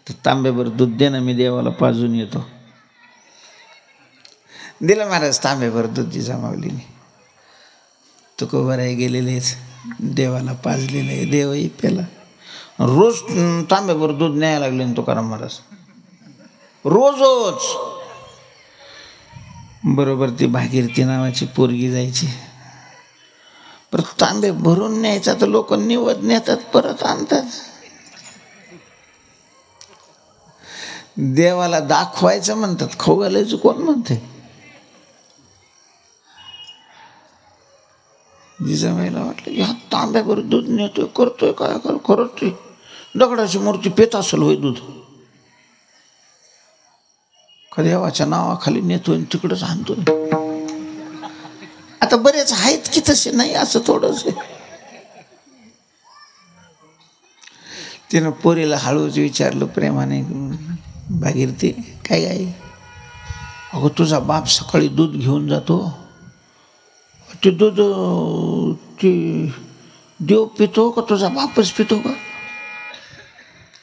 तर तांब्याभर दूध दे ना, मी देवाला पाजून येतो. दिलं महाराज तांब्याभर दूध जिजामाऊलीने. तुकोबाराय गेलेलेच, देवाला पाजलेलं आहे. देवही प्याला. रोज तांब्याभर दूध न्यायला लागले तुकाराम महाराज, रोजच. बरोबर ती भागीरथी नावाची पोरगी जायची. परत तांबे भरून न्यायचा तर लोक निवद नेतात, परत आणतात. देवाला दाखवायचं म्हणतात, खाऊ घालायचं कोण म्हणते. जिजाबाईला वाटलं की हा तांब्याभर दूध नेतोय, करतोय काय कर, खरंच ती दगडाची मूर्ती पेत असेल होय दूध. देवाच्या नावाखाली नेतोय तिकडंच आणतोय. आता बरेच आहेत की तसे, नाही असं थोडंच. तिनं पोरीला हळूच विचारलं प्रेमाने, भागीरथी काय आई, अगं तुझा बाप सकाळी दूध घेऊन जातो, ते दूध ते देव पितो का तुझा बापच पितो का?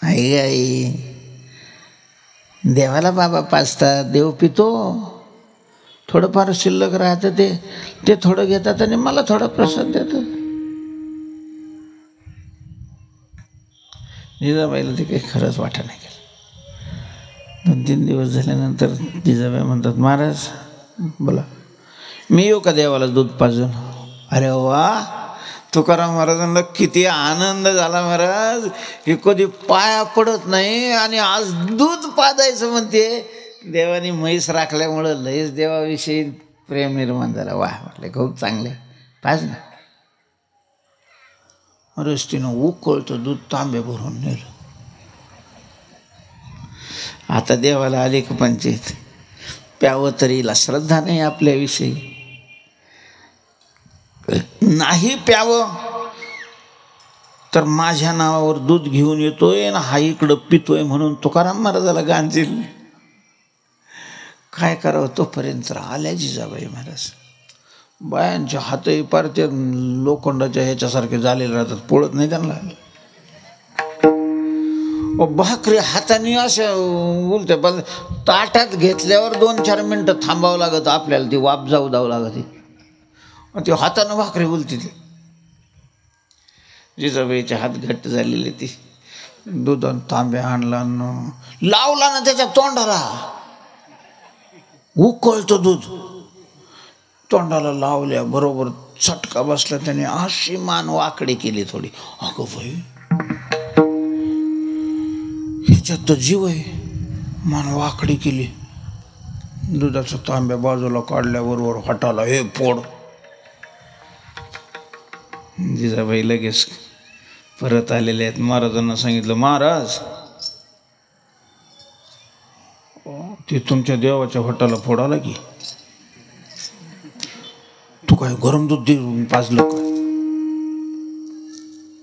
आई देवाला बाबा पाजतात, देव पितो. थोडंफार शिल्लक राहतं ते थोडं घेतात आणि मला थोडा प्रसाद देतात. जिजाबाईला ते काही खरंच वाटत नाही केलं. 2-3 दिवस झाल्यानंतर जिजाबाई म्हणतात, महाराज बोला, मी येऊ का देवाला दूध पाजून? अरे वा, तुकाराम महाराजांना किती आनंद झाला. महाराज हे कधी पाया पडत नाही आणि आज दूध पाजायचं म्हणते. देवाने म्हैस राखल्यामुळं लयच देवाविषयी प्रेम निर्माण झालं. वा म्हटलं, खूप चांगले, पाज ना. अरेच तिनं उकळतं दूध तांबे भरून नेलं. आता देवाला आली का पंचायत, प्यावं तरी हिला श्रद्धा नाही आपल्याविषयी. नाही प्यावं तर माझ्या नावावर दूध घेऊन येतोय ना हा इकडं पितोय म्हणून तुकाराम महाराजाला गांजील. काय करावं, तोपर्यंत आल्या जिजाबाई महाराज. बायांच्या हातही पार ते लोखंडाच्या ह्याच्यासारखे झालेले राहतात, पळत नाही त्यांना. भाकरी हाताने असं बोलते, पण ताटात घेतल्यावर 2-4 मिनटं थांबावं लागत आपल्याला, ती वाफ जाऊ द्यावं लागत. ती हातानं भाकरी बोलते. ती जिजाबाईचे हात घट्ट झालेले. ती दुधान तांब्या आणला लावला ना त्याच्या तोंडाला, उकळतं दूध तोंडाला लावल्या बरोबर चटका बसला. त्याने अशी मान वाकडी केली थोडी. अगं भाई ह्याच्यात तर जीव आहे. मान वाकडी केली. दुधाचा तांब्या बाजूला काढल्याबरोबर हटाला, हे पोड. जिजाबाई लगेच परत आलेले आहेत. महाराजांना सांगितलं, महाराज ते तुमच्या देवाच्या हटाला फोडाला की तू काय गरम दूध देऊन पाजलं का?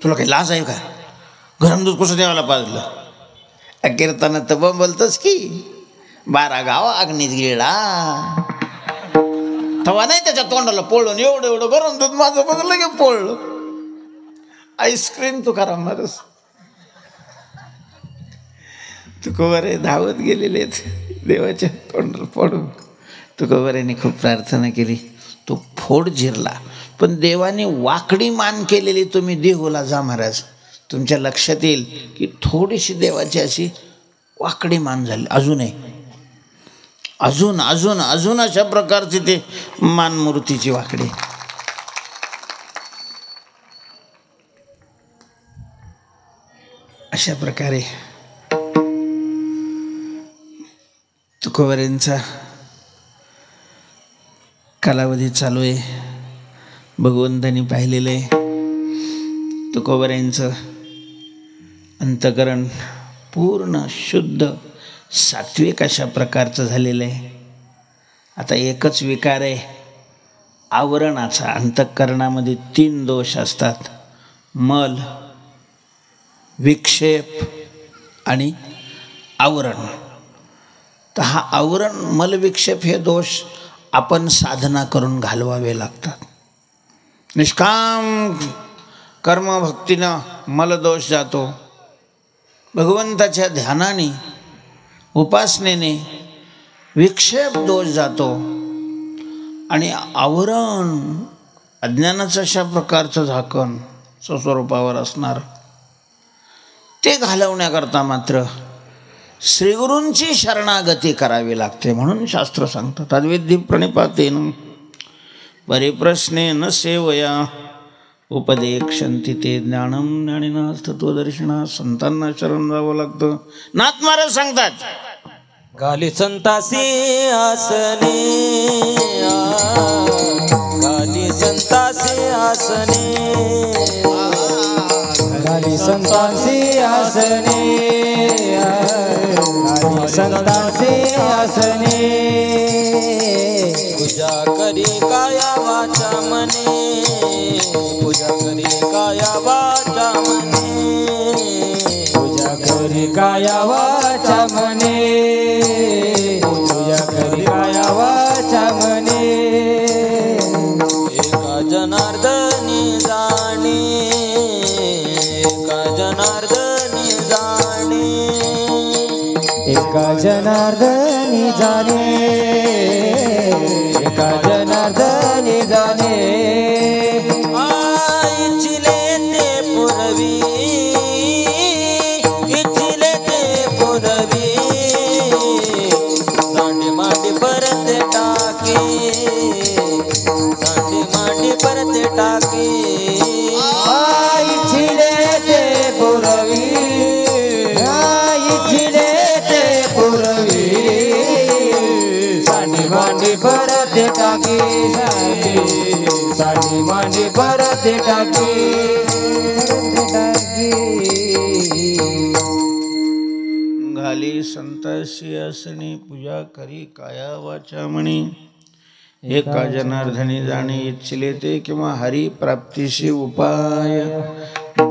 तुला काही लाज आहे का? गरम दूध कसं देवाला पाजलं? कीर्तनात तर बोलतोच की 12 गाव अग्नीत गिळा. तेव्हा नाही त्याच्या तोंडाला पोळून एवढं गरम दूध माझं बघलं की पोळलं. आईस्क्रीम तुकाराम महाराज तुकोबारे धावत गेलेले आहेत देवाच्या तोंडाला पडून. तुकोबाऱ्यांनी खूप प्रार्थना केली, तो फोड जिरला. पण देवाने वाकडी मान केलेली तुम्ही देहूला जा महाराज, तुमच्या लक्षात येईल की थोडीशी देवाची अशी वाकडी मान झाली. अजून अशा प्रकारची ते मानमूर्तीची वाकडी. अशा प्रकारे तुकोबारायांचा कालावधी चालू आहे. भगवंतांनी पाहिलेलं आहे तुकोबारायांचं अंतकरण पूर्ण शुद्ध सात्विक अशा प्रकारचं झालेलं आहे. आता एकच विकार आहे आवरणाचा. अंतःकरणामध्ये 3 दोष असतात, मल, विक्षेप आणि आवरण. तर हा आवरण मल विक्षेप हे दोष आपण साधना करून घालवावे लागतात. निष्काम कर्मभक्तीनं मलदोष जातो. भगवंताच्या ध्यानाने उपासनेने विक्षेप दोष जातो आणि आवरण अज्ञानाचं अशा प्रकारचं झाकण स्वस्वरूपावर असणार ते घालवण्याकरता मात्र श्रीगुरूंची शरणागती करावी लागते. म्हणून शास्त्र सांगतात अद्विद्य प्रणिपातेन परिप्रश्नेन सेवया उपदेक्षन्ति ते ज्ञानम ज्ञानिनाथ तत्वदर्शिना. संतांना शरण जावं लागतं. नाथ महाराज सांगतात गाली संतासी आसने, गाली संतासी आसने, गाली संतांसी आसने, गाली संतांसी आसने. पूजा करी काया वाचा मने, पूजा करी काया वाचा मने, पूजा करी काया वाचा मने, पूजा करी काया वाचा मने. एका जनार्दनी जाणे, एका जनार्दनी जाणे, एका जनार्दनी जाणे, एका जनार्दनी जाणे. इच्छिले ते पुरवी, इच्छिले ते पुरवी, दांडी मांडी परत टाके, दांडी मांडी परत टाके. इच्छिले ते पुरवी, इच्छिले ते पुरवी, साठी मांडी परत टाकी, साठी मांडी परत टाकी. घाली संतासी असणे, पूजा करी काया वाचा म्हणी. एका जनार्दनी जाणे, इच्छिले ते किंवा हरी प्राप्तीशी उपाय.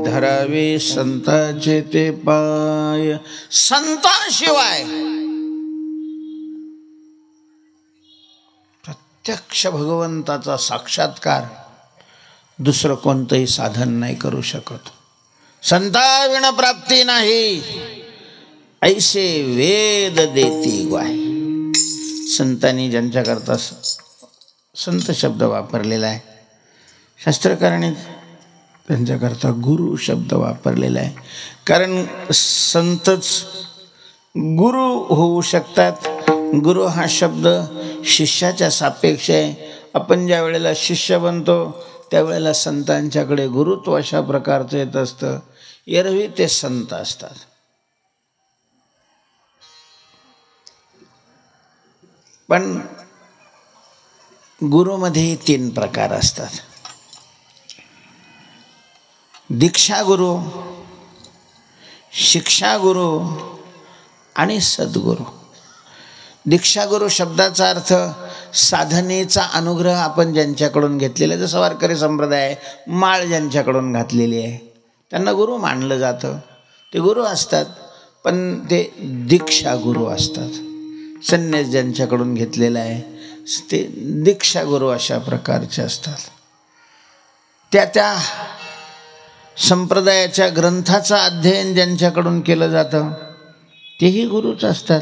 धरावे संताचे ते पाय. संताशिवाय प्रत्यक्ष भगवंताचा साक्षात्कार दुसरं कोणतंही साधन नाही करू शकत. संताविण प्राप्ती नाही ऐसे वेद देती ग्वाही. संतांनी ज्यांच्याकरता संत शब्द वापरलेला आहे, शास्त्रकारांनी त्यांच्याकरता गुरु शब्द वापरलेला आहे. कारण संतच गुरु होऊ शकतात. गुरु हा शब्द शिष्याच्या सापेक्ष आहे. आपण ज्या वेळेला शिष्य बनतो त्यावेळेला संतांच्याकडे गुरुत्व अशा प्रकारचं येत असतं. एरवी ते संत असतात. पण गुरुमध्ये 3 प्रकार असतात. दीक्षा गुरु, शिक्षा गुरु आणि सद्गुरू. दीक्षा गुरु शब्दाचा अर्थ साधनेचा अनुग्रह आपण ज्यांच्याकडून घेतलेला. जसं वारकरी संप्रदाय माळ ज्यांच्याकडून घातलेली आहे त्यांना गुरु मानलं जातं. ते गुरु असतात, पण ते दीक्षा गुरु असतात. संन्यास ज्यांच्याकडून घेतलेला आहे ते दीक्षा गुरु अशा प्रकारचे असतात. त्या संप्रदायाच्या ग्रंथाचं अध्ययन ज्यांच्याकडून केलं जातं तेही गुरुच असतात.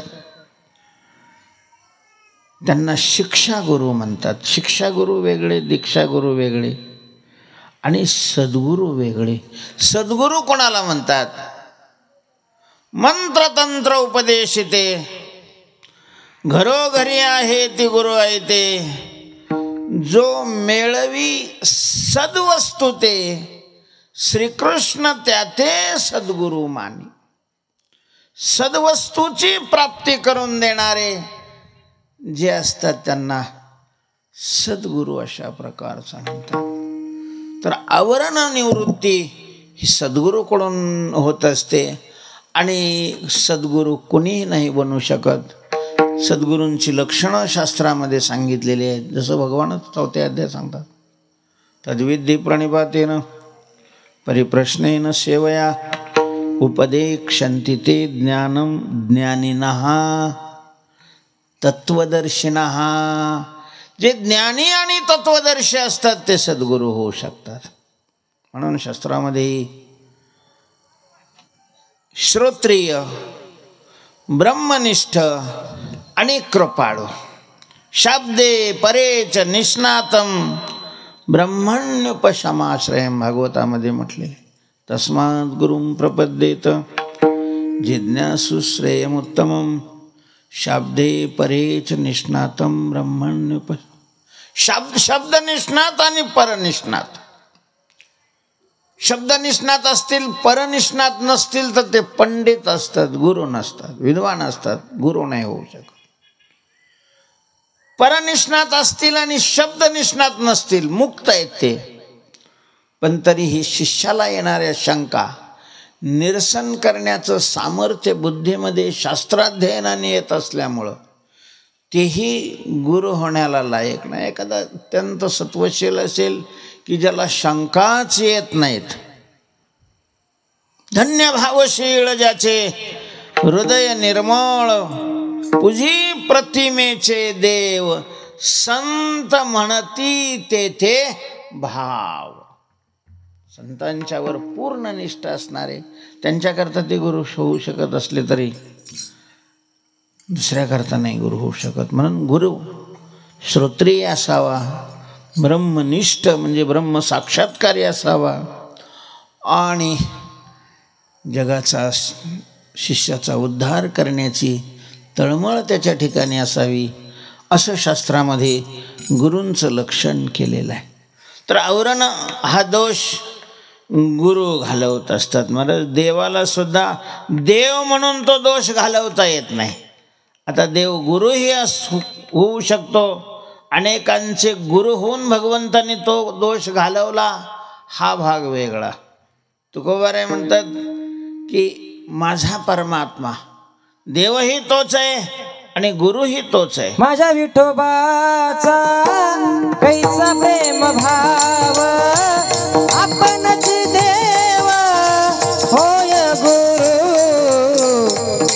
त्यांना शिक्षा गुरु म्हणतात. शिक्षा गुरु वेगळे, दीक्षा गुरु वेगळे आणि सद्गुरू वेगळे. सद्गुरू कोणाला म्हणतात? मंत्रतंत्र उपदेशिते घरोघरी आहे ती गुरु आहे ते. जो मेळवी सद्वस्तु ते श्रीकृष्ण त्याते सद्गुरू मानी. सद्वस्तूची प्राप्ती करून देणारे जे असतात त्यांना सद्गुरू अशा प्रकारचा म्हणतात. तर आवरण निवृत्ती ही सद्गुरूकडून होत असते आणि सद्गुरू कोणीही नाही बनू शकत. सद्गुरूंची लक्षणं शास्त्रामध्ये सांगितलेली आहेत. जसं भगवानच 4थ्या अध्यायात सांगतात, तद्विद्धी प्रणिपातेन परिप्रश्नेन सेवया उपदेक्षन्ति ते ज्ञानम ज्ञानिनः तत्वदर्शिनः. जे ज्ञानी आणि तत्वदर्शी असतात ते सद्गुरू होऊ शकतात. म्हणून शास्त्रामध्ये श्रोत्रिय, ब्रह्मनिष्ठ आणि कृपाळू, शाब्दे परेच निष्णातम ब्रह्मण्योपशमाश्रयम भागवतामध्ये म्हटले. तस्मात् गुरुं प्रपद्येत जिज्ञासु श्रेयमुत्तमं शाब्दे परेच निष्णातम ब्रह्मण्योप. शब्द निष्णात आणि परनिष्णात. शब्द निष्णात असतील, परनिष्णात नसतील तर ते पंडित असतात, गुरु नसतात. विद्वान असतात, गुरु नाही होऊ शकत. परनिष्णात असतील आणि शब्द निष्णात नसतील, मुक्त आहेत ते, पण तरीही शिष्याला येणाऱ्या शंका निरसन करण्याचं सामर्थ्य बुद्धीमध्ये शास्त्राध्ययनाने येत असल्यामुळं तेही गुरु होण्याला लायक नाही. एखादा अत्यंत सत्वशील असेल की ज्याला शंकाच येत नाहीत, धन्य भावशील ज्याचे हृदय निर्मळ, तुझी प्रतिमेचे देव संत म्हणती तेथे भाव. संतांच्यावर पूर्ण निष्ठा असणारे, त्यांच्याकरता ते गुरु होऊ शकत असले तरी दुसऱ्याकरता नाही गुरु होऊ शकत. म्हणून गुरु श्रोत्रिय असावा, ब्रह्मनिष्ठ म्हणजे ब्रह्म साक्षात्कारी असावा आणि जगाचा शिष्याचा उद्धार करण्याची तळमळ त्याच्या ठिकाणी असावी, असं शास्त्रामध्ये गुरूंचं लक्षण केलेलं आहे. तर आवरण हा दोष गुरु घालवत असतात. महाराज देवाला सुद्धा देव म्हणून तो दोष घालवता येत नाही. आता देव गुरुही होऊ शकतो, अनेकांचे गुरु होऊन भगवंतांनी तो दोष घालवला, हा भाग वेगळा. तुकोबाराय म्हणतात की माझा परमात्मा देवही तोच आहे आणि गुरुही तोच आहे. माझ्या विठोबाचा कैसा प्रेम भाव, आपणच देव होय गुरु,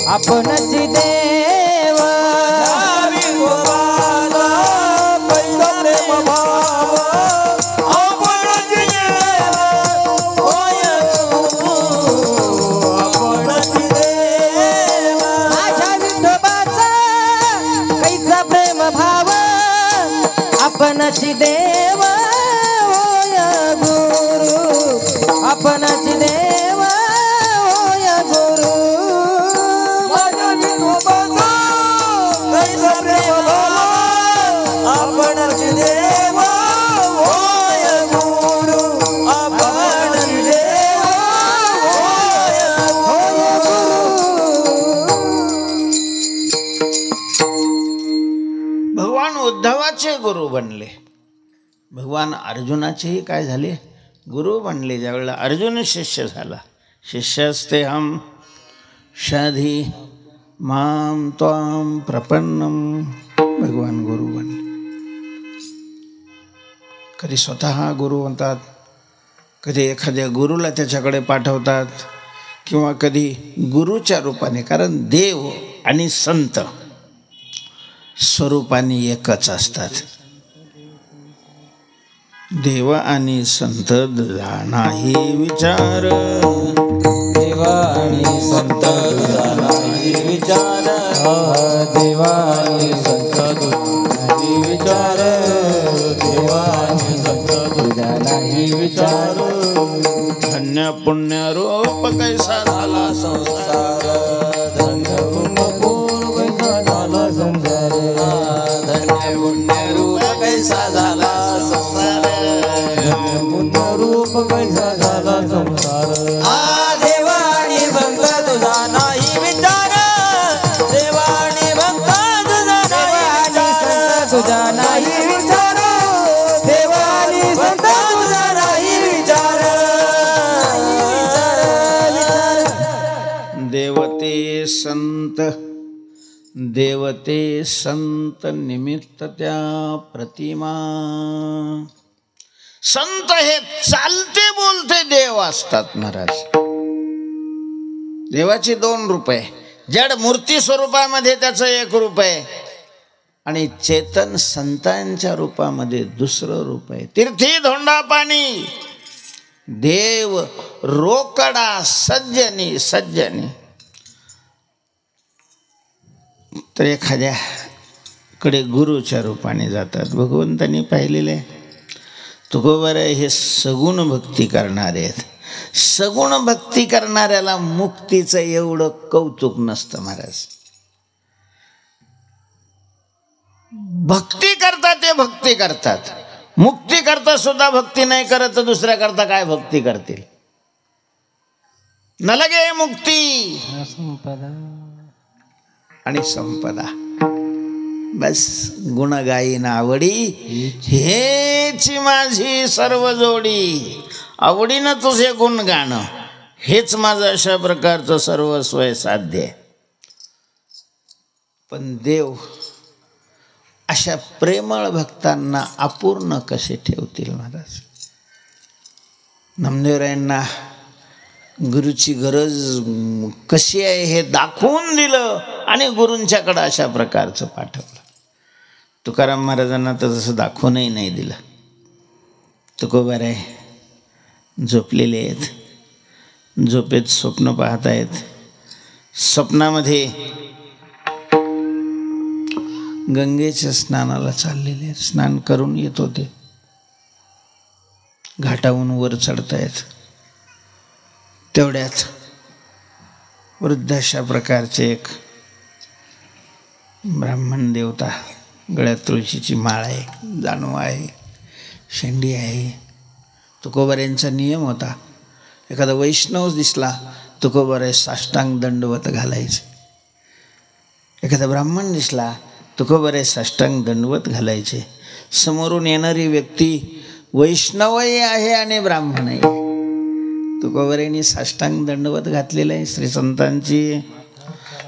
आपणच देव. आपणच देव होय गुरु, आपणच देव होय गुरु. माझ्या विठोबाचा कैसा प्रेम भाव, आपणच देव होय गुरु, आपणच देव होय गुरु. भगवान उद्धवाचे गुरु बनले, भगवान अर्जुनाचेही काय झाले, गुरु बनले. ज्यावेळेला अर्जुन शिष्य झाला, शिष्यस्ते हम शाधी माम त्वाम प्रपन्नम, भगवान गुरु बनले. कधी स्वतः गुरु म्हणतात, कधी एखाद्या गुरुला त्याच्याकडे पाठवतात, किंवा कधी गुरुच्या रूपाने. कारण देव आणि संत स्वरूपाने एकच असतात. देव आणि संत नाही विचार, देव आणि संत नाही विचार, देव आणि संत नाही विचार, देव आणि संत नाही विचार. धन्य पुण्य रूप कैसा झाला संसार, धन्य पुण्य कैसा झाला संसार, धन्य पुण्य रूप कैसा झाला संसार, धन्य पुण्य रूप कैसा झाला संसार. देवा आणि भक्त तुझा नाही विचार, देवा आणि भक्त तुझा नाही संत देवते संत निमित्त त्या प्रतिमा. संत हे चालते बोलते देव असतात महाराज. देवाची 2 रूप आहे. जड मूर्ती स्वरूपामध्ये त्याचं 1 रूप आहे आणि चेतन संतांच्या रूपामध्ये 2रं रूप आहे. तीर्थी धोंडा पाणी देव रोकडा सज्जनी सज्जनी. तर एखाद्याकडे गुरुच्या रूपाने जातात. भगवंतांनी पाहिलेले तुकोबर हे सगुण भक्ती करणारे आहेत. सगुण भक्ती करणाऱ्याला मुक्तीचं एवढं कौतुक नसतं महाराज. भक्ती करतात ते भक्ती करतात. मुक्ती करता सुद्धा भक्ती नाही करत तर दुसऱ्या करता काय भक्ती करतील. न लगे मुक्ती आणि संपदा. बस गुण गाईन आवडी हेच माझी सर्व जोडी. आवडीनं तुझे गुण गाणं हेच माझं अशा प्रकारचं सर्वस्व आहे साध्य आहे. पण देव अशा प्रेमळ भक्तांना अपूर्ण कसे ठेवतील महाराज. नामदेवरायांना गुरुची गरज कशी आहे हे दाखवून दिलं आणि गुरूंच्याकडं अशा प्रकारचं पाठवलं. तुकाराम महाराजांना तर तसं दाखवूनही नाही दिलं. तुकोबार आहे झोपलेले आहेत. झोपेत स्वप्न पाहत आहेत. स्वप्नामध्ये गंगेच्या स्नानाला चाललेले आहेत. स्नान करून येत होते. घाटाहून वर चढतायत. तेवढ्यात वृद्ध अशा प्रकारचे एक ब्राह्मण देवता, गळ्यात तुळशीची माळ आहे, जानवा आहे, शेंडी आहे. तुकोबाऱ्यांचा नियम होता एखादा वैष्णव दिसला तुकोबारे साष्टांग दंडवत घालायचे. एखादा ब्राह्मण दिसला तुकोबारे साष्टांग दंडवत घालायचे. समोरून येणारी व्यक्ती वैष्णवही आहे आणि ब्राह्मणही. तुकोबाऱ्यांनी साष्टांग दंडवत घातलेलं आहे. श्री संतांची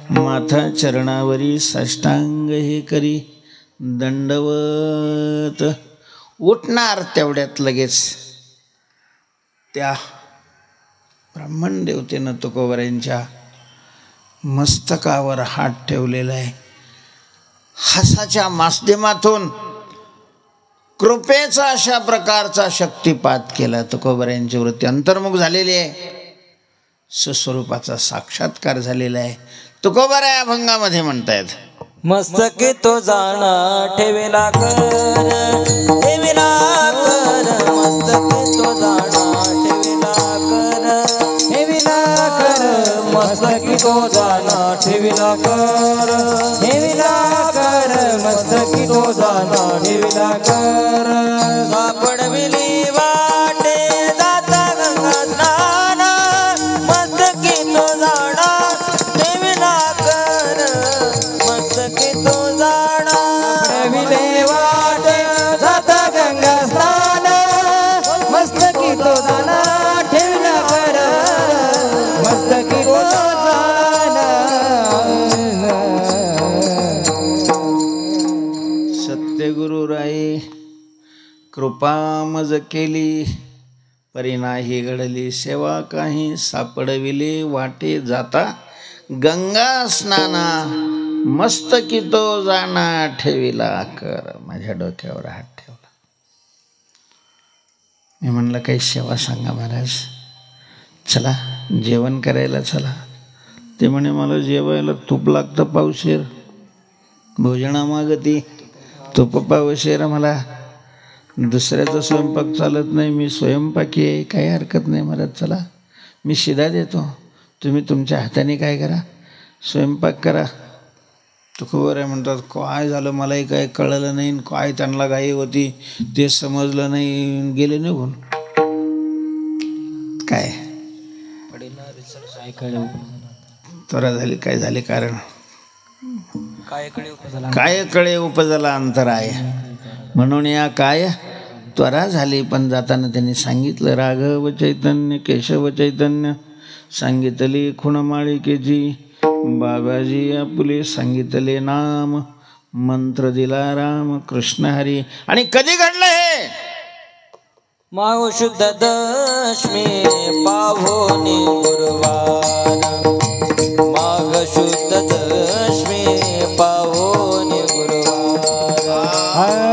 माथा चरणावरी साष्टांग हे करी दंडवत. उठणार तेवढ्यात लगेच त्या ब्राह्मण देवतेनं तुकोबाऱ्यांच्या मस्तकावर हात ठेवलेला आहे. हासाच्या माध्यमातून कृपेचा अशा प्रकारचा शक्तिपात केला. तुकोबाऱ्यांची वृत्ती अंतर्मुख झालेली आहे. सुस्वरूपाचा साक्षात्कार झालेला आहे. तुकोबारा या अभंगामध्ये म्हणतायत. मस्तकी तो जाणा ठेविला कर, ठेविला कर. मस्तकी तो जाणा ठेविला कर, ठेविला कर. मस्तकी तो जाणा ठेविला कर, ठेविला कर. मस्तकी तो जाणा ठेविला कर. सापडविली वाटे जाता गंगा स्नान, मस्तकी तो जाणा ठेविला कर. मस्तकी तो जाणा सापडविले वाटे जाता गंगा स्नान, मस्तकी तो जाणा ठेवला कर. मस्तकी तो जाणा. सत्यगुरुराई कृपा मज केली परी नाही घडली. सेवा काही सापडविले वाटे जाता गंगा स्नाना, मस्तकी तो जाणा ठेविला कर. माझ्या डोक्यावर हात ठेवला. मी म्हणलं काही सेवा सांगा महाराज. चला जेवण करायला चला. ते म्हणे मला जेवायला तूप लागतं पावशेर. भोजनामागती तूप पावशेर. मला दुसऱ्याचा स्वयंपाक चालत नाही. मी स्वयंपाकी आहे. काही हरकत नाही महाराज. चला मी शिदा देतो. तुम्ही तुमच्या हाताने काय करा स्वयंपाक करा. तुकोबार आहे म्हणतात काय झालं मलाही काय कळलं नाही. काय त्यांना घाई होती ते समजलं नाही. गेले निघून. काय त्वरा झाली. काय झाले कारण काय कळे उपजला अंतर आहे म्हणून या काय त्वरा झाली. पण जाताना त्यांनी सांगितलं राघव चैतन्य केशव चैतन्य सांगितली खुणमाळिकेची बाबाजी आपुले सांगितले नाम, मंत्र दिला राम कृष्ण हरी. आणि कधी घडलं हे? माघ शुद्ध दशमी पाहुणी गुरुवार, माघ शुद्ध दशमी पाहुणी गुरुवार,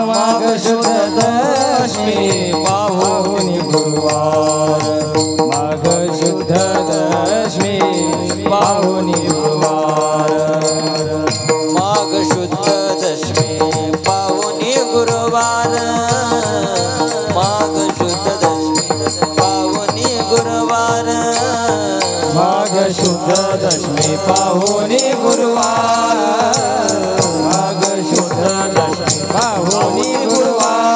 माघ शुद्ध दशमी पाहुणी गुरुवार, माघ शुद्ध दशमी पाहुणी गुरुवार, माघ शुद्ध दशमी पाहुणी गुरुवार, माघ शुद्ध दशमी पाहुणी गुरुवार, माघ शुद्ध दशमी पाहुणी गुरुवार, माघ शुद्ध दशमी पाहुणी गुरुवार.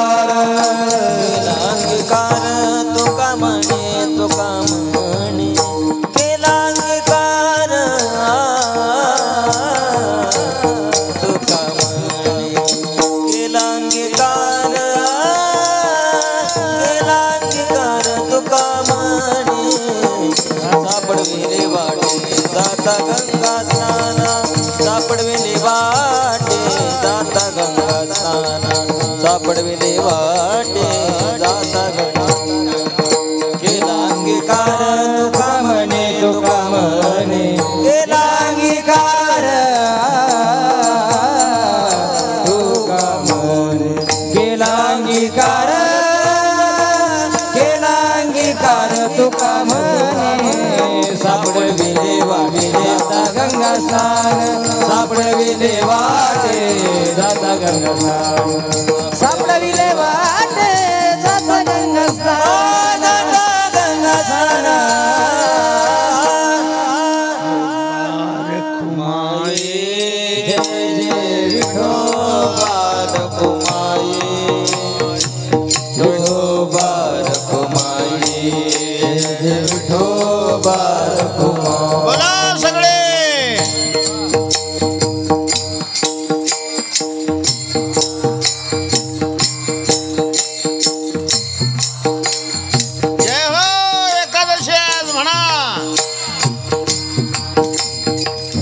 अंगीकार तुका म्हणे केला अंगीकार, तुका म्हणे केला अंगीकार, केला अंगीकार तुका म्हणे. सापडविले वाटे जाता गंगा स्नाना, सापडविले वाटे जाता गंगा स्नाना, सापडविले वाटे जाता गंगा. केला अंगीकार तुका म्हणे, तुका म्हणे केला अंगीकार, तुका म्हणे केला अंगीकार, केला अंगीकार तुका म्हणे. सापडविले वाटे जाता गंगा स्नान, सापडविले वाटे जाता गंगा स्नान, सापडविले वाटे जाता गंगा स्नान, जाता गंगा स्नान. जय जय विठोबा रखुमाई, विठोबा रखुमाई, जय विठोबा रखुमाई. बोला सगळे. जय हो एकादशी आज म्हणा.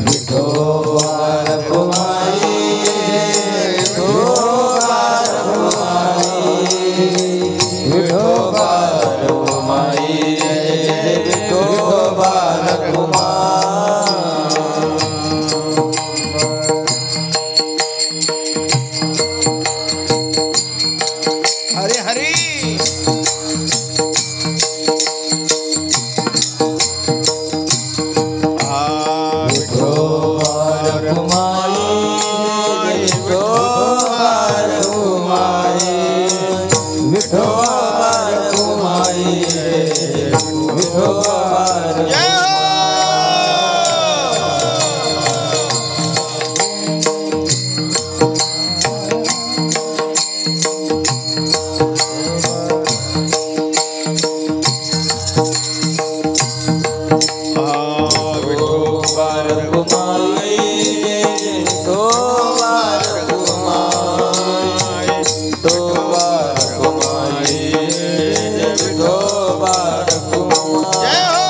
विठोबा रखुमाई, विठोबा रखुमाई, विठोबा रखुमाई, विठोबा रखुमाई. हरी हरी. विठोबा रखुमाई, विठोबा रखुमाई, विठोबा रखुमाई, विठोबा रखुमाई. जय हो. विठोबा रखुमाई, विठोबा रखुमाई, विठोबा रखुमाई, विठोबा रखुमाई. जय हो.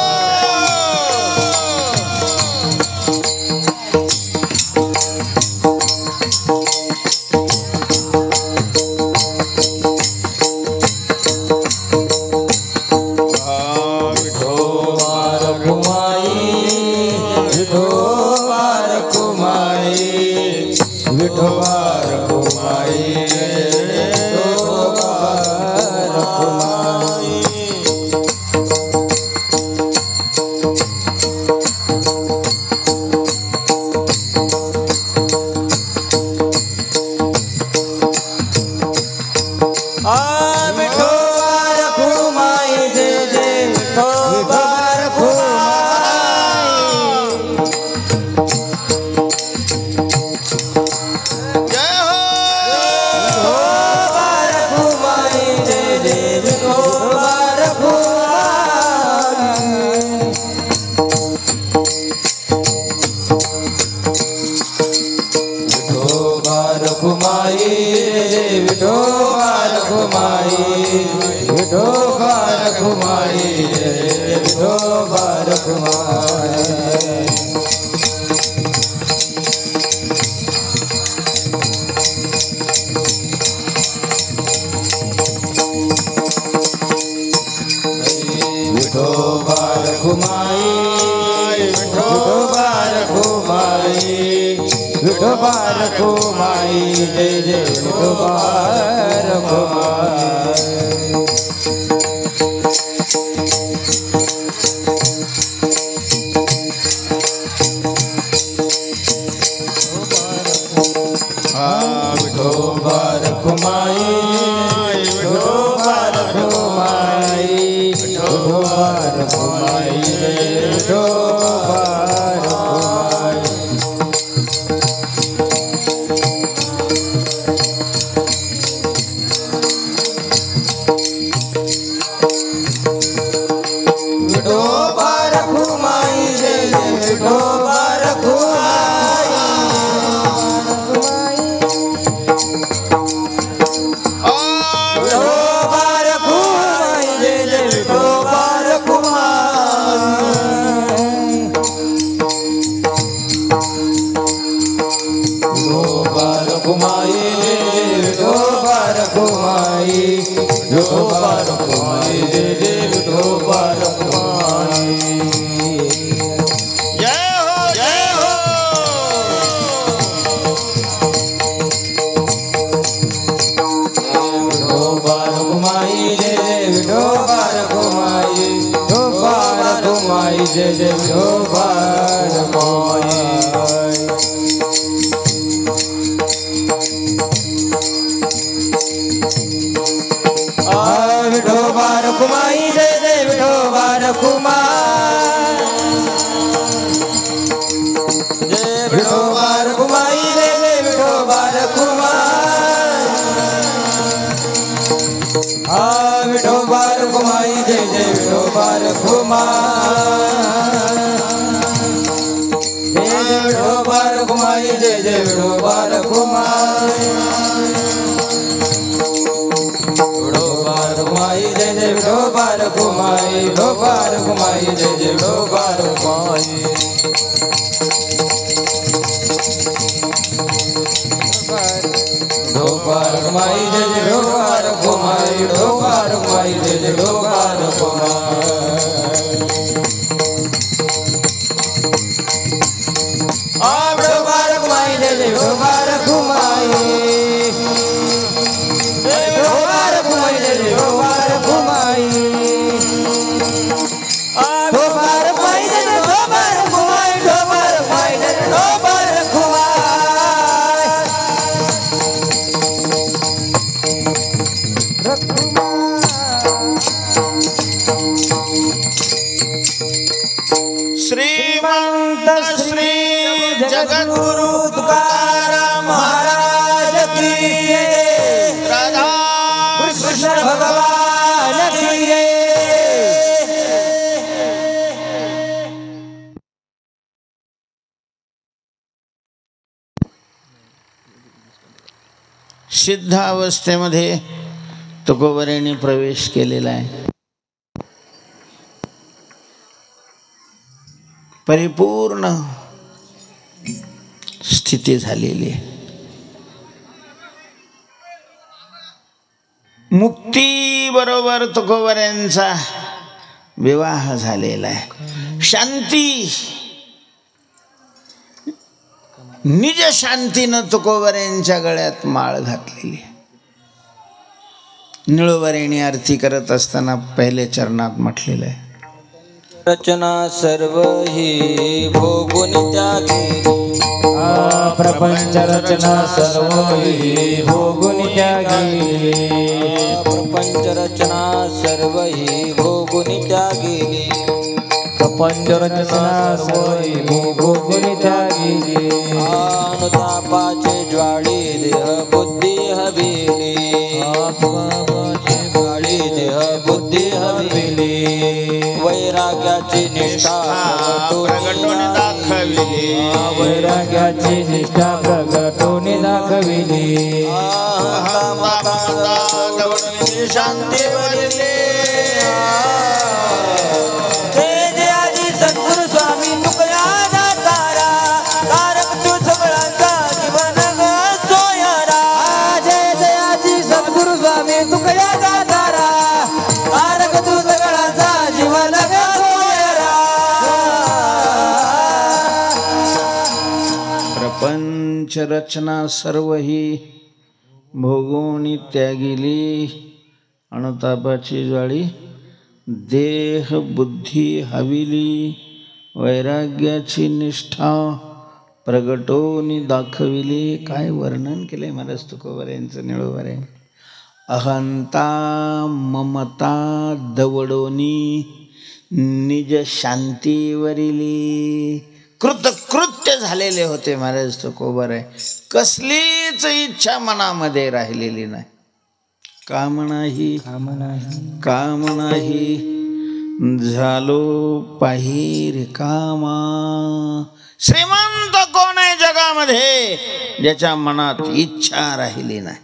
विठोबा रखुमाई, विठोबा रखुमाई, विठोबा रखुमाई, विठोबा रखुमाई. विठोबा रखुमाई, जय जय विठोबा रखुमाई. जय हो. विठोबा रखुमाई, जय जय विठोबा रखुमाई. विठोबा रखुमाई, विठोबा रखुमाई, विठोबा रखुमाई, विठोबा रखुमाई. रखुमाई विठोबा रखुमाई विठोबा रखुमाई जय जय विठोबा रखुमाई विठोबा रखुमाई विठोबा रखुमाई विठोबा रखुमाई विठोबा रखुमाई विठोबा रखुमाई जय जय विठोबा रखुमाई विठोबा रखुमाई जय जय विठोबा रखुमाई विठोबा रखुमाई जय जय विठोबा रखुमाई विठोबा रखुमाई जय जय विठोबा रखुमाई जय हो जय हो विठोबा रखुमाई जय जय विठोबा रखुमाई विठोबा रखुमाई जय जय विठोबा रखुमाई विठोबा रखुमाई जय जय विठोबा रखुमाई जय विठोबा रखुमाई जय जय विठोबा रखुमाई विठोबा रखुमाई जय जय विठोबा रखुमाई जय जय विठोबा रखुमाई जय जय विठोबा रखुमाई विठोबा रखुमाई जय जय विठोबा रखुमाई विठोबा रखुमाई जय जय विठोबा रखुमाई विठोबा रखुमाई जय जय विठोबा रखुमाई विठोबा रखुमाई जय जय विठोबा रखुमाई विठोबा रखुमाई जय जय विठोबा रखुमाई विठोबा रखुमाई जय जय विठोबा रखुमाई विठोबा रखुमाई जय जय विठोबा रखुमाई विठोबा रखुमाई जय जय विठोबा श्रीमंत श्री जगद्गुरु तुकाराम महाराज की जय। राधा कृष्ण भगवान की जय। सिद्धावस्थेमध्ये तुकोबरेने प्रवेश केलेला आहे. परिपूर्ण स्थिती झालेली आहे. मुक्ती बरोबर तुकोबऱ्यांचा विवाह झालेला आहे. शांती निज शांतीनं तुकोबऱ्यांच्या गळ्यात माळ घातलेली आहे. निळोबरेने आरती करत असताना पहिले चरणात म्हटलेलं आहे, रचना सर्व ही भोगुन त्यागी प्रपंच रचना सर्व ही भोगुन त्यागी प्रपंच रचना सर्व ही भोगुन त्यागी प्रपंच रचना सर्व ही भोगुन त्यागी अनुतापाचे ज्वाळी देह बुद्धी हविली अनुतापाचे ज्वाळी देह बुद्धी हविली वैराग्याची निष्ठा प्रगटून दाखविली वैराग्याची निष्ठा प्रगटून दाखविली शांती वरली जय आजी सद्गुरु स्वामी तुकया दातारा तारक तू सगळ्यांचा जीवन सोयरा जय जय आजी सद्गुरु स्वामी तुकया दातारा तारक तू सगळ्यांचा जीवन सोयरा पंच रचना सर्व ही भोगोनी त्यागिली, अनुतापाची ज्वाळी देह बुद्धी हविली, वैराग्याची निष्ठा प्रगटोनी दाखविली. काय वर्णन केलंय महाराज तुकोबारायांचं निळोबारे. अहंता ममता दवडोनी निज शांतीवरिली. कृतकृत्य झालेले होते महाराज तुकोबाराय. कसलीच इच्छा मनामध्ये राहिलेली नाही. कामनाही झालो पाहिर कामा. श्रीमंत कोण आहे जगामध्ये ज्याच्या मनात इच्छा राहिली नाही.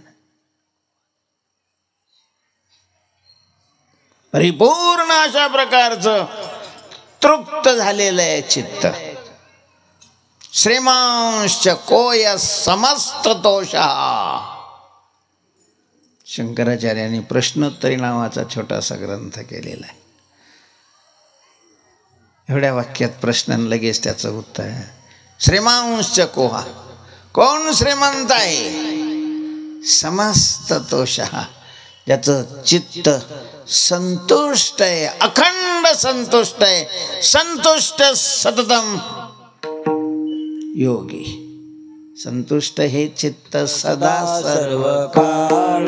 परिपूर्ण अशा प्रकारचं तृप्त झालेलं आहे चित्त. श्रीमांश्च कोय समस्त तोषा. शंकराचार्यांनी प्रश्नोत्तरी नावाचा छोटासा ग्रंथ केलेला आहे. एवढ्या वाक्यात प्रश्न लगेच त्याचं उत्तर आहे. श्रीमांश्च कोहा, कोण श्रीमंत आहे? समस्त तोषा, ज्याचं चित्त संतुष्ट आहे, अखंड संतुष्ट आहे. संतुष्ट सततम योगी. संतुष्ट हे चित्त सदा सर्व काळ.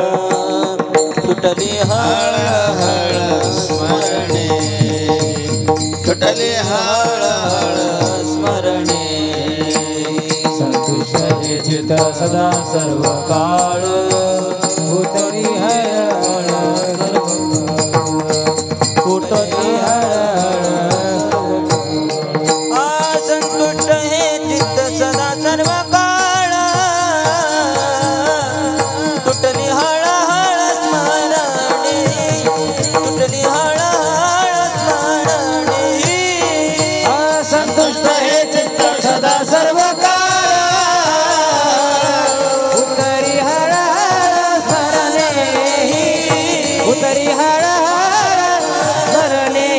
तुटली हळ हळ स्मरणे, तुटली हळ हळ स्मरणे. संतुष्ट हे चित्त सदा सर्व काळ. तुटली हळ हळ तुटली हळ हळ. संतुष्ट हे चित्त सदा सर्व काळ. तुटली हळ हळ स्मरणे, तुटली हळ हळ स्मरणे. संतुष्ट हे चित्त सदा सर्व काळ. उतरी हळ हळ स्मरणे, उतरी हळ हळ स्मरणे.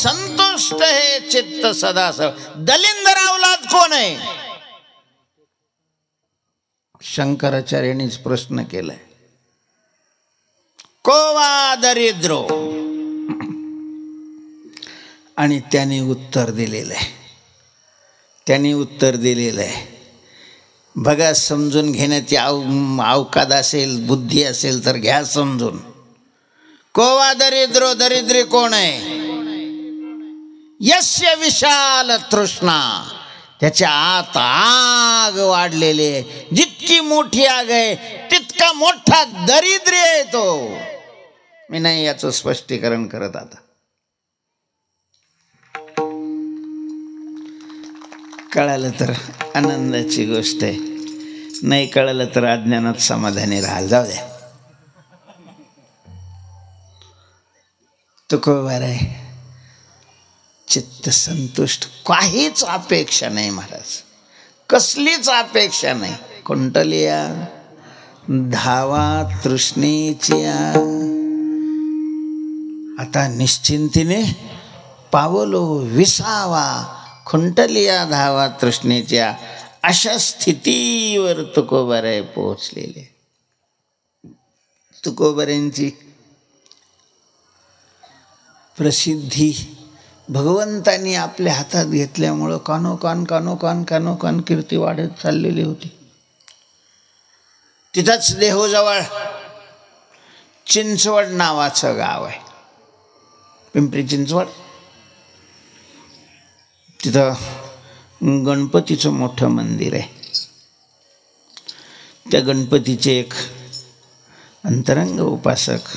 संतुष्ट हे चित्त सदा सर्व. दलिंदर अवलाद कोण आहे? शंकराचार्यांनीच प्रश्न केलाय. कोवा दरिद्रो. आणि त्यांनी उत्तर दिलेलं आहे. त्यांनी उत्तर दिलेलं आहे. बघा, समजून घेण्याची अवकाद असेल, बुद्धी असेल तर घ्या समजून. कोवा दरिद्रो. दरिद्री कोण आहे? यस्य विशाल तृष्णा. त्याच्या आत आग वाढलेली आहे. जितकी मोठी आग आहे तितका मोठा दरिद्री आहे तो. मी नाही याचं स्पष्टीकरण करत आता. कळालं तर आनंदाची गोष्ट आहे, नाही कळालं तर अज्ञानात समाधानी राहाल. जाऊ द्या. तुकोबार आहे. चित्त संतुष्ट, काहीच अपेक्षा नाही महाराज, कसलीच अपेक्षा नाही. कुंटलिया धावा तृष्णेच्या. आता निश्चिंतीने पावलो विसावा. खुंटलिया धावा तृष्णेच्या. अशा स्थितीवर तुकोबाराय पोहोचलेले. तुकोबारांची प्रसिद्धी भगवंतांनी आपल्या हातात घेतल्यामुळं कानोकान कीर्ती वाढत चाललेली होती. तिथंच देहूजवळ चिंचवड नावाचं गाव आहे, पिंपरी चिंचवड. तिथं गणपतीचं मोठं मंदिर आहे. त्या गणपतीचे एक अंतरंग उपासक,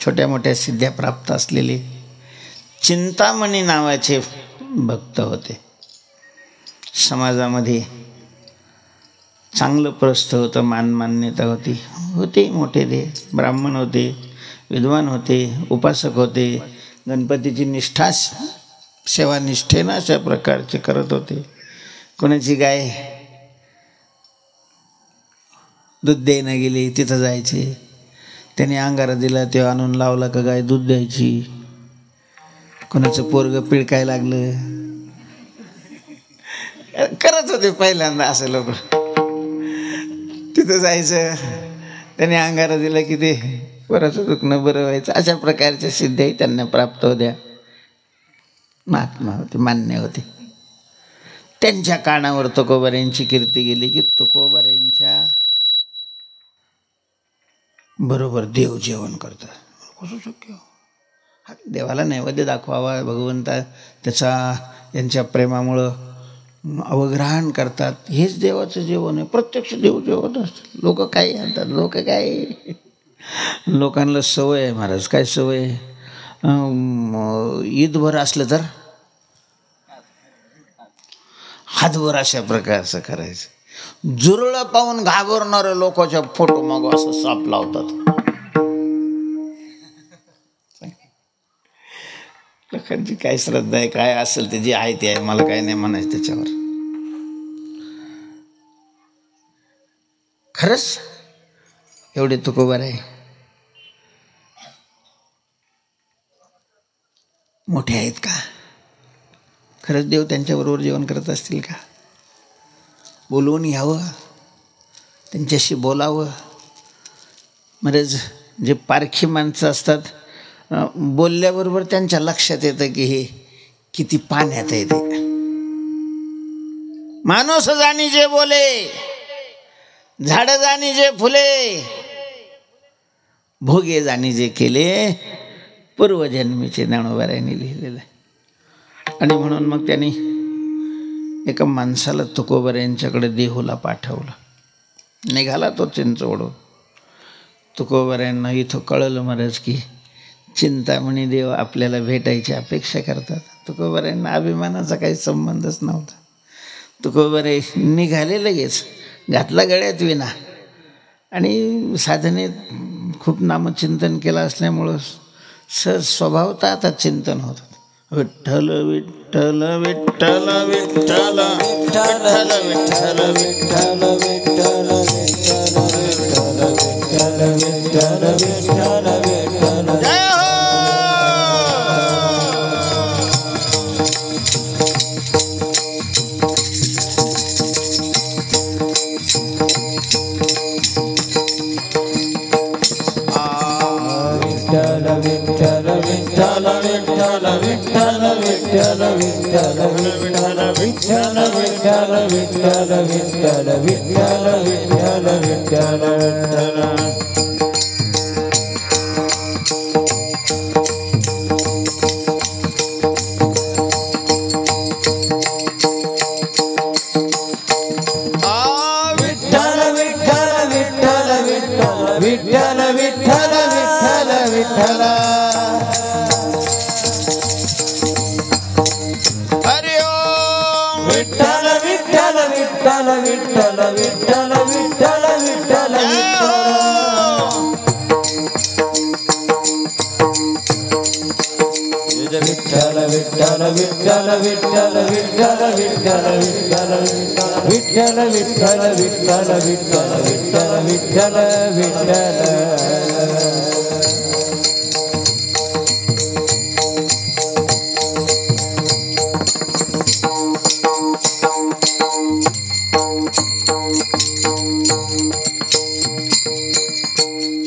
छोट्या मोठ्या सिद्ध्या प्राप्त असलेले चिंतामणी नावाचे भक्त होते. समाजामध्ये चांगलं प्रस्थ होतं, मान्यता होती. मोठे ते ब्राह्मण होते, विद्वान होते, उपासक होते. गणपतीची निष्ठा सेवा निष्ठेनं अशा प्रकारचे करत होते. कोणाची गाय दूध द्यायला गेली, तिथं जायचे. त्याने अंगारा दिला, ते आणून लावला का गाय दूध द्यायची. कोणाचं पोरग पिळकाय लागलं, करत होते पहिल्यांदा असं लोक. तिथं जायचं, त्याने अंगारा दिला की ते पोराचं दुखणं बरं व्हायचं. अशा प्रकारच्या सिद्ध्याही त्यांना प्राप्त होत्या. महात्मा होते, मान्य होते. त्यांच्या कानावर तुकोबारायांची कीर्ती गेली की तुकोबारायांच्या बरोबर देव जेवण करतात. कसं शक्य? देवाला नैवेद्य दाखवावा भगवंता, त्याचा यांच्या प्रेमामुळं अवग्रहण करतात. हेच देवाचं जेवण आहे. प्रत्यक्ष देव जेवत असतात. लोक काय आणतात, लोक काय, लोकांना सवय आहे महाराज. काय सवय? ईदभर असलं तर हातभर अशा प्रकारचं करायचं. जुरळं पाहून घाबरणारे लोकांच्या फोटो मागो असं साप लावतात. लोकांची काय श्रद्धा आहे, काय असेल ते जे आहे ते आहे, मला काय नाही म्हणायचं त्याच्यावर. खरंच एवढे तुकोबार आहे, मोठे आहेत का? खरंच देव त्यांच्याबरोबर जेवण करत असतील का? बोलवून घ्यावं, त्यांच्याशी बोलावं. महाराज जे पारखी माणसं असतात, बोलल्याबरोबर त्यांच्या लक्षात येतं की हे किती पाण्यात आहे. ते माणूस जाणी जे बोले, झाड जाणी जे फुले, भोगे जाणी जे केले, पूर्वजन्मीचे ज्ञानोबारायांनी लिहिलेलं आहे. आणि म्हणून मग त्यांनी एका माणसाला तुकोबारायांच्याकडे देहूला पाठवलं. निघाला तो चिंचवडून. तुकोबारायांना इथं कळलं महाराज की चिंतामणी देव आपल्याला भेटायची अपेक्षा करतात. तुकोबारायांना अभिमानाचा काही संबंधच नव्हता. तुकोबारे निघाले लगेच, घातला गळ्यात विना, आणि साधनेत खूप नामचिंतन केलं असल्यामुळं सहज स्वभावता आता चिंतन होतं. विठ्ठल विठ्ठल विठ्ठल विठ्ठल विठ्ठल विठ्ठल विठ्ठल विठ्ठल विठ्ठल विठ्ठल विठ्ठल. जय हो. विठ्ठल विठ्ठल विठ्ठल विठ्ठल विठ्ठल विठ्ठल विठ्ठल विठ्ठल विठ्ठल विठ्ठल विठ्ठल विठ्ठल विठ्ठल विठ्ठल विठ्ठल. विठ्ठल विठ्ठल विठ्ठल विठ्ठल. हरि ओम. विठ्ठल विठ्ठल विठ्ठल विठ्ठल विठ्ठल विठ्ठल विठ्ठल विठ्ठल. विठ्ठल विठ्ठल विठ्ठल विठ्ठल विठ्ठल विठ्ठल विठ्ठल विठ्ठल विठ्ठल विठ्ठल विठ्ठल विठ्ठल विठ्ठल विठ्ठल.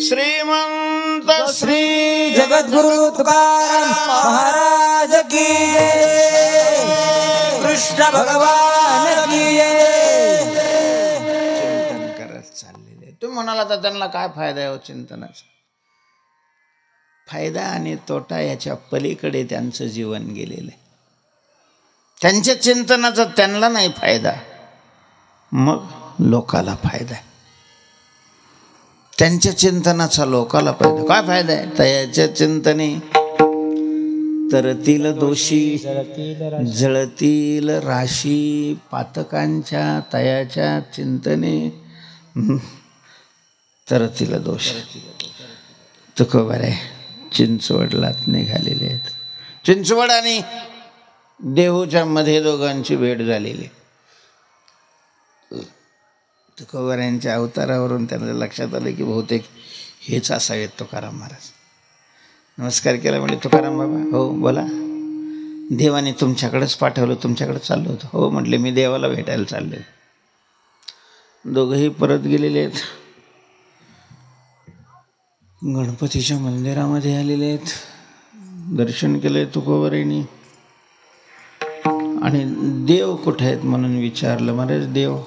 श्रीमंत श्री जगद्गुरु तुकाराम महाराज की जय. कृष्ण भगवान की जय. चिंतन करत चाललेले. तुम्ही म्हणाला तर त्यांना काय फायदा आहे हो चिंतनाचा? फायदा आणि तोटा याच्या पलीकडे त्यांचं जीवन गेलेलं आहे. त्यांच्या चिंतनाचा त्यांना नाही फायदा, मग लोकाला फायदा आहे. त्यांच्या चिंतनाचा लोकाला फायदा. काय फायदा आहे? तयाच्या चिंतने तरतील दोषी, जळतील राशी. पातकांच्या तयाच्या चिंतने तरतील दोष. तुकोबारे चिंचवडलाच निघालेले आहेत. चिंचवड आणि देहूच्या मध्ये दोघांची भेट झालेली. तुकोबारायांच्या अवतारावरून त्यांना लक्षात आलं की बहुतेक हेच असावेत तुकाराम महाराज. नमस्कार केला म्हणजे तुकाराम बाबा. हो बोला. देवाने तुमच्याकडेच पाठवलं, तुमच्याकडे चाललो होतो. हो म्हटले, मी देवाला भेटायला चालले. दोघंही परत गेलेले आहेत. गणपतीच्या मंदिरामध्ये आलेले आहेत. दर्शन केलंय तुकोबारायांनी. आणि देव कुठे आहेत म्हणून विचारलं. महाराज देव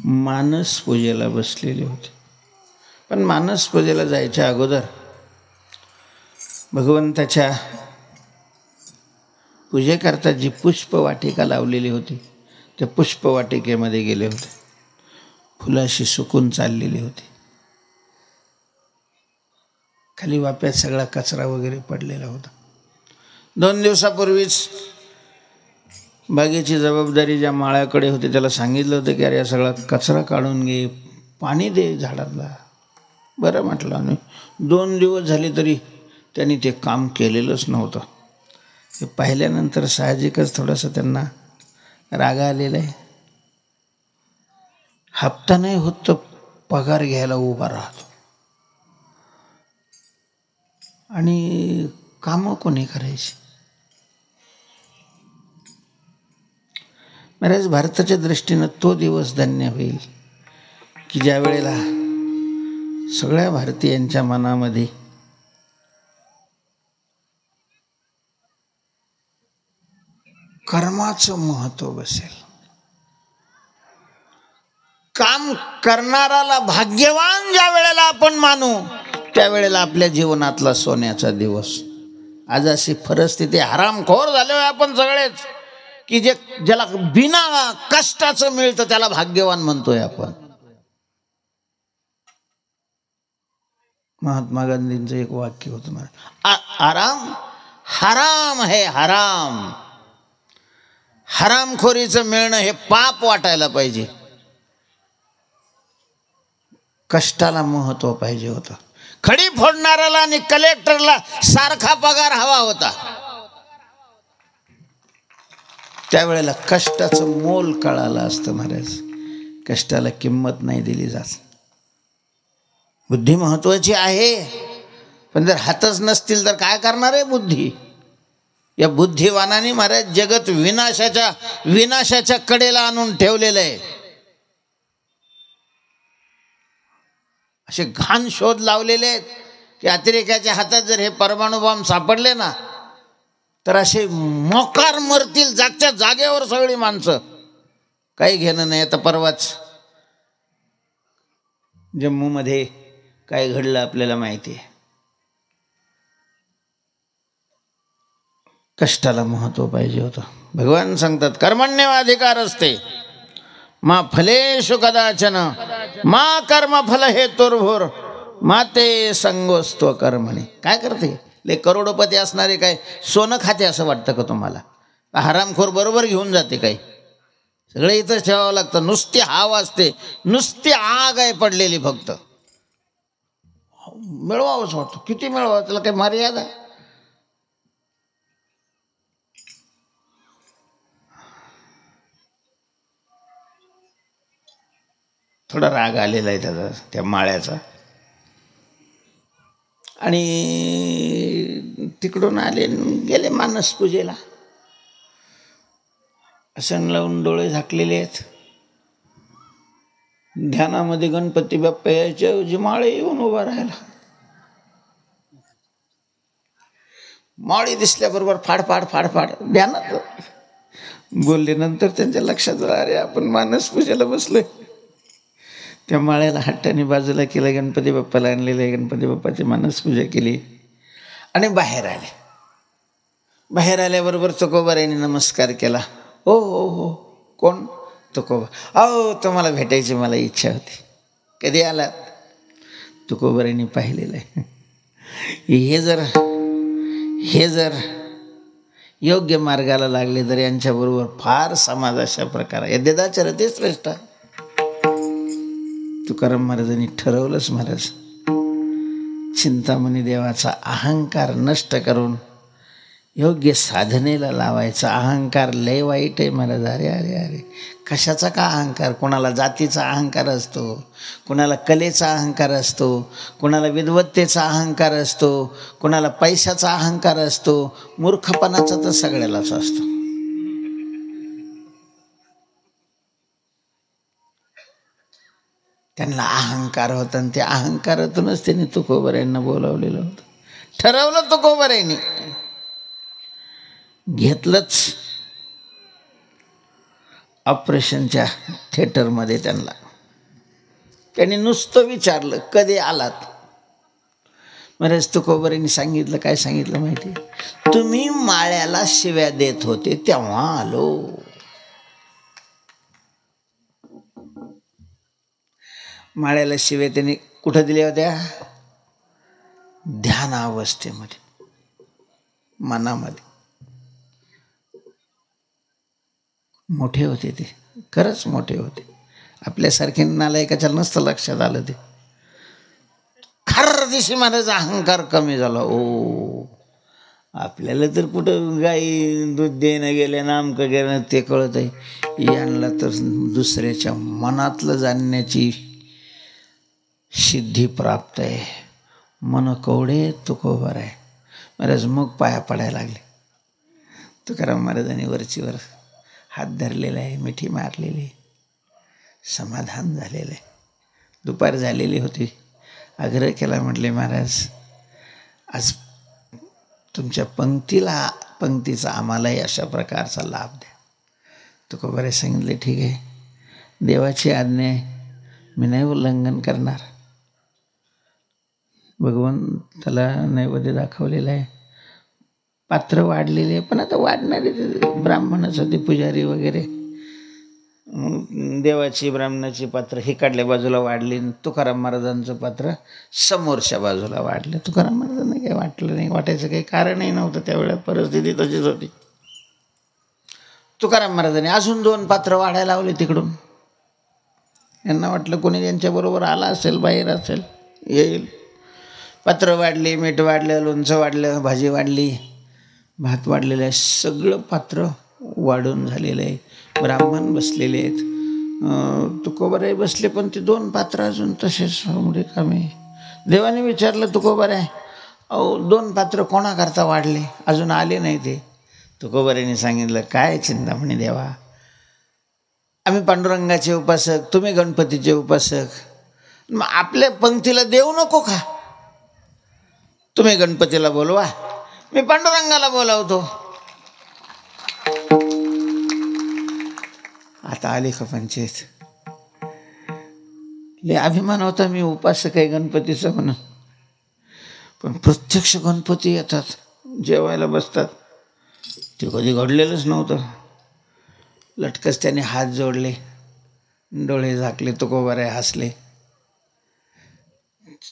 मानस पूजेला बसलेले होते. पण मानस पूजेला जायच्या अगोदर भगवंताच्या पूजेकरता जी पुष्पवाटिका लावलेली होती त्या पुष्पवाटिकेमध्ये गेले होते. फुलाशी सुकून चाललेली होती. खाली वाप्यात सगळा कचरा वगैरे पडलेला होता. 2 दिवसापूर्वीच बागेची जबाबदारी ज्या माळ्याकडे होती त्याला सांगितलं होतं की अरे या सगळा कचरा काढून घे, पाणी दे झाडांना. बरं म्हटलं. आणि 2 दिवस झाले तरी त्यांनी ते काम केलेलंच नव्हतं. ते पाहिल्यानंतर साहजिकच थोडंसं त्यांना राग आलेला आहे. हप्ता नाही होत तर पगार घ्यायला उभा राहतो. आणि कामं कोणी करायची. महाराज भारताच्या दृष्टीनं तो दिवस धन्य होईल की ज्या वेळेला सगळ्या भारतीयांच्या मनामध्ये कर्माचं महत्त्व बसेल. काम करणाराला भाग्यवान ज्या वेळेला आपण मानू त्यावेळेला आपल्या जीवनातला सोन्याचा दिवस. आज अशी परिस्थिती, हरामखोर झाले आपण सगळेच की ज्याला बिना कष्टाचं मिळतं त्याला भाग्यवान म्हणतोय आपण. महात्मा गांधींचं एक वाक्य होतं, आराम हराम है हराम. हरामखोरीचं मिळणं हे पाप वाटायला पाहिजे. कष्टाला महत्व पाहिजे होतं. खडी फोडणाऱ्याला आणि कलेक्टरला सारखा पगार हवा होता. त्यावेळेला कष्टाचं मोल कळालं असतं महाराज. कष्टाला किंमत नाही दिली जात. बुद्धी महत्वाची आहे, पण जर हातच नसतील तर काय करणार आहे बुद्धी. या बुद्धिवानाने महाराज जगत विनाशाच्या कडेला आणून ठेवलेलं आहे. असे घाण शोध लावलेले आहेत की अतिरेक्याच्या हातात जर हे परमाणु बॉम्ब सापडले ना तर असे मोकार मरतील जागच्या जागेवर सगळी माणसं. काही घेणं नाही. आता परवाच जम्मूमध्ये काय घडलं आपल्याला माहिती आहे. कष्टाला महत्व पाहिजे होतं. भगवान सांगतात कर्मण्येवाधिकार असते मा फलेषु कदाचन मा कर्म फल हेतुर्भुर माते संगोस्त्व कर्मणी. काय करते ले करोडोपती असणारे काय सोनं खाते असं वाटतं का तुम्हाला. हरामखोर बरोबर घेऊन जाते काय. सगळं इथंच ठेवावं लागतं. नुसती हाव असते, नुसती आग आहे पडलेली. फक्त मिळवावंच वाटतं. किती मिळवावं त्याला काही मर्यादा. थोडा राग आलेला आहे त्याचा, त्या माळ्याचा. आणि तिकडून आले गेले मानस पूजेला. आसन लावून डोळे झाकलेले आहेत. ध्यानामध्ये गणपती बाप्पा यायच्या ऐवजी माळे येऊन उभा राहिला. माळी दिसल्याबरोबर फाडफाड फाडफाड ध्यानात बोलले. नंतर त्यांच्या लक्षात आलं अरे आपण मानस पूजेला बसलोय. त्या माळ्याला हट्टाने बाजूला केलं. गणपती बाप्पाला आणलेले गणपती बाप्पाची मानस पूजा केली आणि बाहेर आले. बाहेर आल्याबरोबर तुकोबारायांनी नमस्कार केला. हो हो हो. कोण? तुकोबा. अहो तुम्हाला भेटायची मला इच्छा होती. कधी आलात? तुकोबारायांनी पाहिलेलं आहे. हे जर योग्य मार्गाला लागले तर यांच्याबरोबर फार समाज अशा प्रकार यद्यदाचरते श्रेष्ठ. तुकाराम महाराजांनी ठरवलंच महाराज चिंतामणी देवाचा अहंकार नष्ट करून योग्य साधनेला लावायचा. अहंकार लय वाईट आहे महाराज. अरे अरे अरे, कशाचा का अहंकार? कोणाला जातीचा अहंकार असतो, कोणाला कलेचा अहंकार असतो, कोणाला विद्वत्तेचा अहंकार असतो, कोणाला पैशाचा अहंकार असतो. मूर्खपणाचा तर सगळ्यालाच असतो. त्यांना अहंकार होता आणि त्या अहंकारातूनच त्यांनी तुकोबारायांना बोलावलेलं होतं. ठरवलं तुकोबारायांनी, घेतलंच ऑपरेशनच्या थिएटरमध्ये त्यांना. त्यांनी नुसतं विचारलं, कधी आलात? महाराज तुकोबारायांनी सांगितलं, काय सांगितलं माहिती? तुम्ही माळ्याला शिव्या देत होते तेव्हा आलो. माळ्याला शिव्या त्यांनी कुठं दिल्या होत्या? ध्यानावस्थेमध्ये, मनामध्ये. मोठे होते ते, खरंच मोठे होते. आपल्यासारखे नालायकाच्या नसतं लक्षात आलं ते. खर दिवशी माझा अहंकार कमी झाला. ओ, आपल्याला तर कुठं गाई दूध देणं गेले ना आमकं गेलं ते कळत आहे. यांना तर दुसऱ्याच्या मनातलं जाणण्याची सिद्धी प्राप्त आहे. मन कवडे तुकोबार आहे. महाराज मग पाया पडायला लागले. तुकाराम महाराजांनी वरचीवर हात धरलेला आहे, मिठी मारलेली, समाधान झालेलं आहे. दुपार झालेली होती. आग्रह केला, म्हटले महाराज आज तुमच्या पंक्तीचा आम्हालाही अशा प्रकारचा लाभ द्या. तुकोबारे सांगितले, ठीक आहे, देवाची आज्ञा आहे, मी नाही उल्लंघन करणार. भगवंताला नैवेद्य दाखवलेलं आहे, पात्र वाढलेले आहे, पण आता वाढणारे ब्राह्मणच होते, पुजारी वगैरे. देवाची ब्राह्मणाची पात्र ही काढल्या बाजूला वाढली, तुकाराम महाराजांचं पात्र समोरच्या बाजूला वाढलं. तुकाराम महाराजांना काही वाटलं नाही, वाटायचं काही कारणही नव्हतं. त्यावेळेला परिस्थिती तशीच होती. तुकाराम महाराजांनी अजून 2 पात्र वाढायला लावले तिकडून. यांना वाटलं कोणी त्यांच्याबरोबर आला असेल, बाहेर असेल, येईल. पात्र वाढली, मीठ वाढलं, लोणचं वाढलं, भाजी वाढली, भात वाढलेलं आहे. सगळं पात्र वाढून झालेलं आहे. ब्राह्मण बसलेले आहेत, तुकोबाराय बसले, पण ते 2 पात्र अजून तसेच रिकामे. देवाने विचारलं तुकोबाराय, अहो 2 पात्र कोणाकरता वाढले, अजून आले नाही ते? तुकोबारायांनी सांगितलं, काय चिंतामणी देवा, आम्ही पांडुरंगाचे उपासक, तुम्ही गणपतीचे उपासक, मग आपल्या पंक्तीला देऊ नको का? तुम्ही गणपतीला बोलवा, मी पांडुरंगाला बोलावतो. आता आली का पंचायत? लय अभिमान होता मी उपासक आहे गणपतीचा म्हणून. पण प्रत्यक्ष गणपती येतात, जेवायला बसतात, ते कधी घडलेलंच नव्हतं. लटकस त्याने हात जोडले, डोळे झाकले, तुकोबाराय हसले.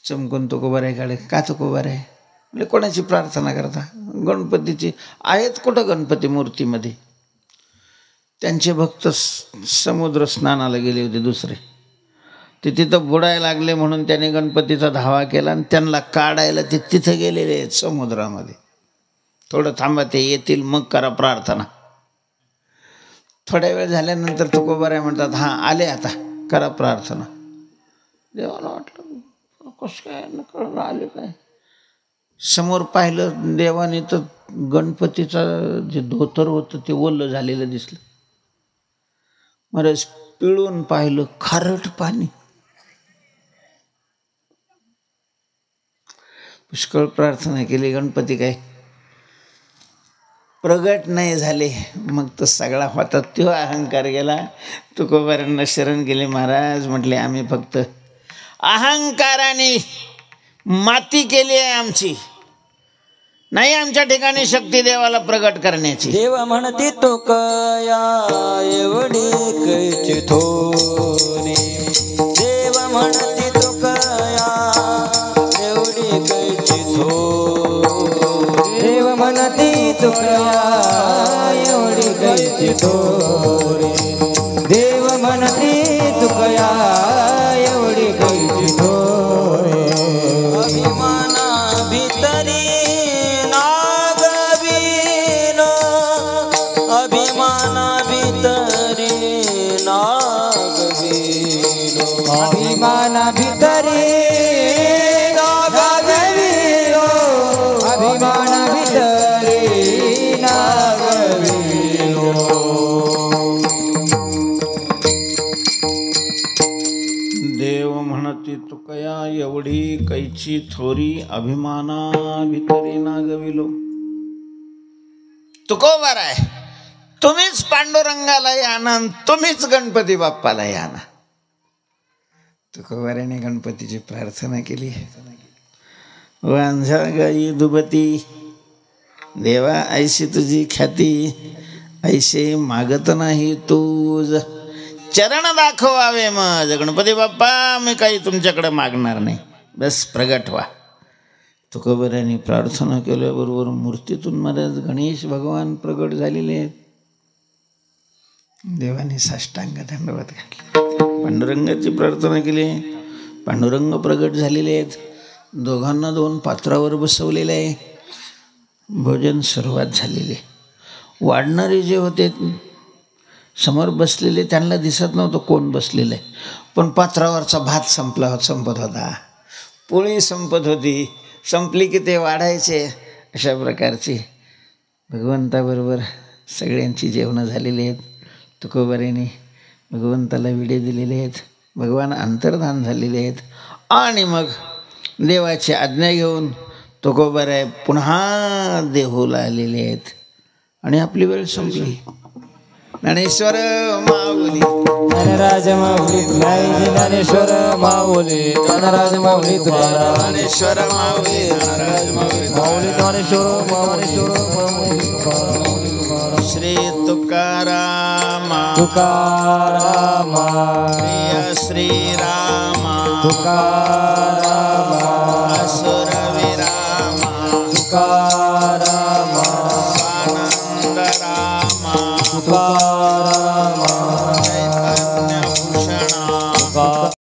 चमकून तुकोबारायकडे, का तुकोबाराय? म्हणजे कोणाची प्रार्थना करता? गणपतीची. आहेत कुठं गणपती मूर्तीमध्ये? त्यांचे भक्त समुद्र स्नानाला गेले होते दुसरे, ते तिथं बुडायला लागले म्हणून त्याने गणपतीचा धावा केला आणि त्यांना काढायला ते तिथं गेलेले आहेत समुद्रामध्ये. थोडं थांबा, ते येतील मग करा प्रार्थना. थोड्या वेळ झाल्यानंतर तुकोबाराय म्हणतात, हां आले, आता करा प्रार्थना. देवाला वाटलं कसं काय कळलं आले काय. समोर पाहिलं देवाने तर गणपतीचं जे धोतर होतं ते ओलं झालेलं दिसलं. महाराज पिळून पाहिलं, खारट पाणी. पुष्कळ प्रार्थना केली, गणपती काय प्रगट नाही झाले. मग तो सगळा होता तो अहंकार गेला. तुकोबारायांना शरण गेले. महाराज म्हटले, आम्ही फक्त अहंकाराने माती केली आहे आमची, नाही आमच्या ठिकाणी शक्ती देवाला प्रगट करण्याची. देव म्हणती तो कया एवढी कैची थोरी, देव म्हणती तो कया एवढी कैची थोरी, देव म्हणती तो कया एवढी कैची थोरी, देव म्हणती तो कया एवढी कैची थोरी. अभिमाना भितरी नागवी एवढी कैची थोरी अभिमाना भितरी नागविलो. तुकोबार आहे, तुम्हीच पांडुरंगाला याना, तुम्हीच गणपती बाप्पाला याना. तुकोबाराने गणपतीची प्रार्थना केली. वांझा गाई दुबती देवा ऐशी तुझी ख्याती, ऐसे मागत नाही तूज, चरण दाखवावे मज. गणपती बाप्पा मी काही तुमच्याकडे मागणार नाही, बस प्रगट व्हा. तुकोबारांनी प्रार्थना केल्याबरोबर मूर्तीतून महाराज गणेश भगवान प्रगट झालेले आहेत. देवाने साष्टांग दंडवत घातले. पांडुरंगाची प्रार्थना केली, पांडुरंग प्रगट झालेले आहेत. दोघांना 2 पात्रावर बसवलेलं आहे. भोजन सुरुवात झालेली. वाढणारे जे होते समोर बसलेले त्यांना दिसत नव्हतं कोण बसलेलं आहे, पण पात्रावरचा भात संपत होता, पोळी संपत होती, संपली की ते वाढायचे. अशा प्रकारची भगवंताबरोबर सगळ्यांची जेवणं झालेली आहेत. तुकोबारांनी भगवंताला विडे दिलेले आहेत. भगवान अंतर्धान झालेले आहेत. आणि मग देवाची आज्ञा घेऊन तुकोबाराय पुन्हा देहूला आलेले आहेत. आणि आपली वेळ संपली. ज्ञानेश्वर माऊली ज्ञानराज माऊली तुला ज्ञानेश्वर माऊली, ज्ञानराज माऊली तुला ज्ञानेश्वर माऊली, ज्ञानराज माऊली, माऊली ज्ञानेश्वर माऊली. श्री तुकारामा तुकारामा प्रिय श्रीरामा तुकारामा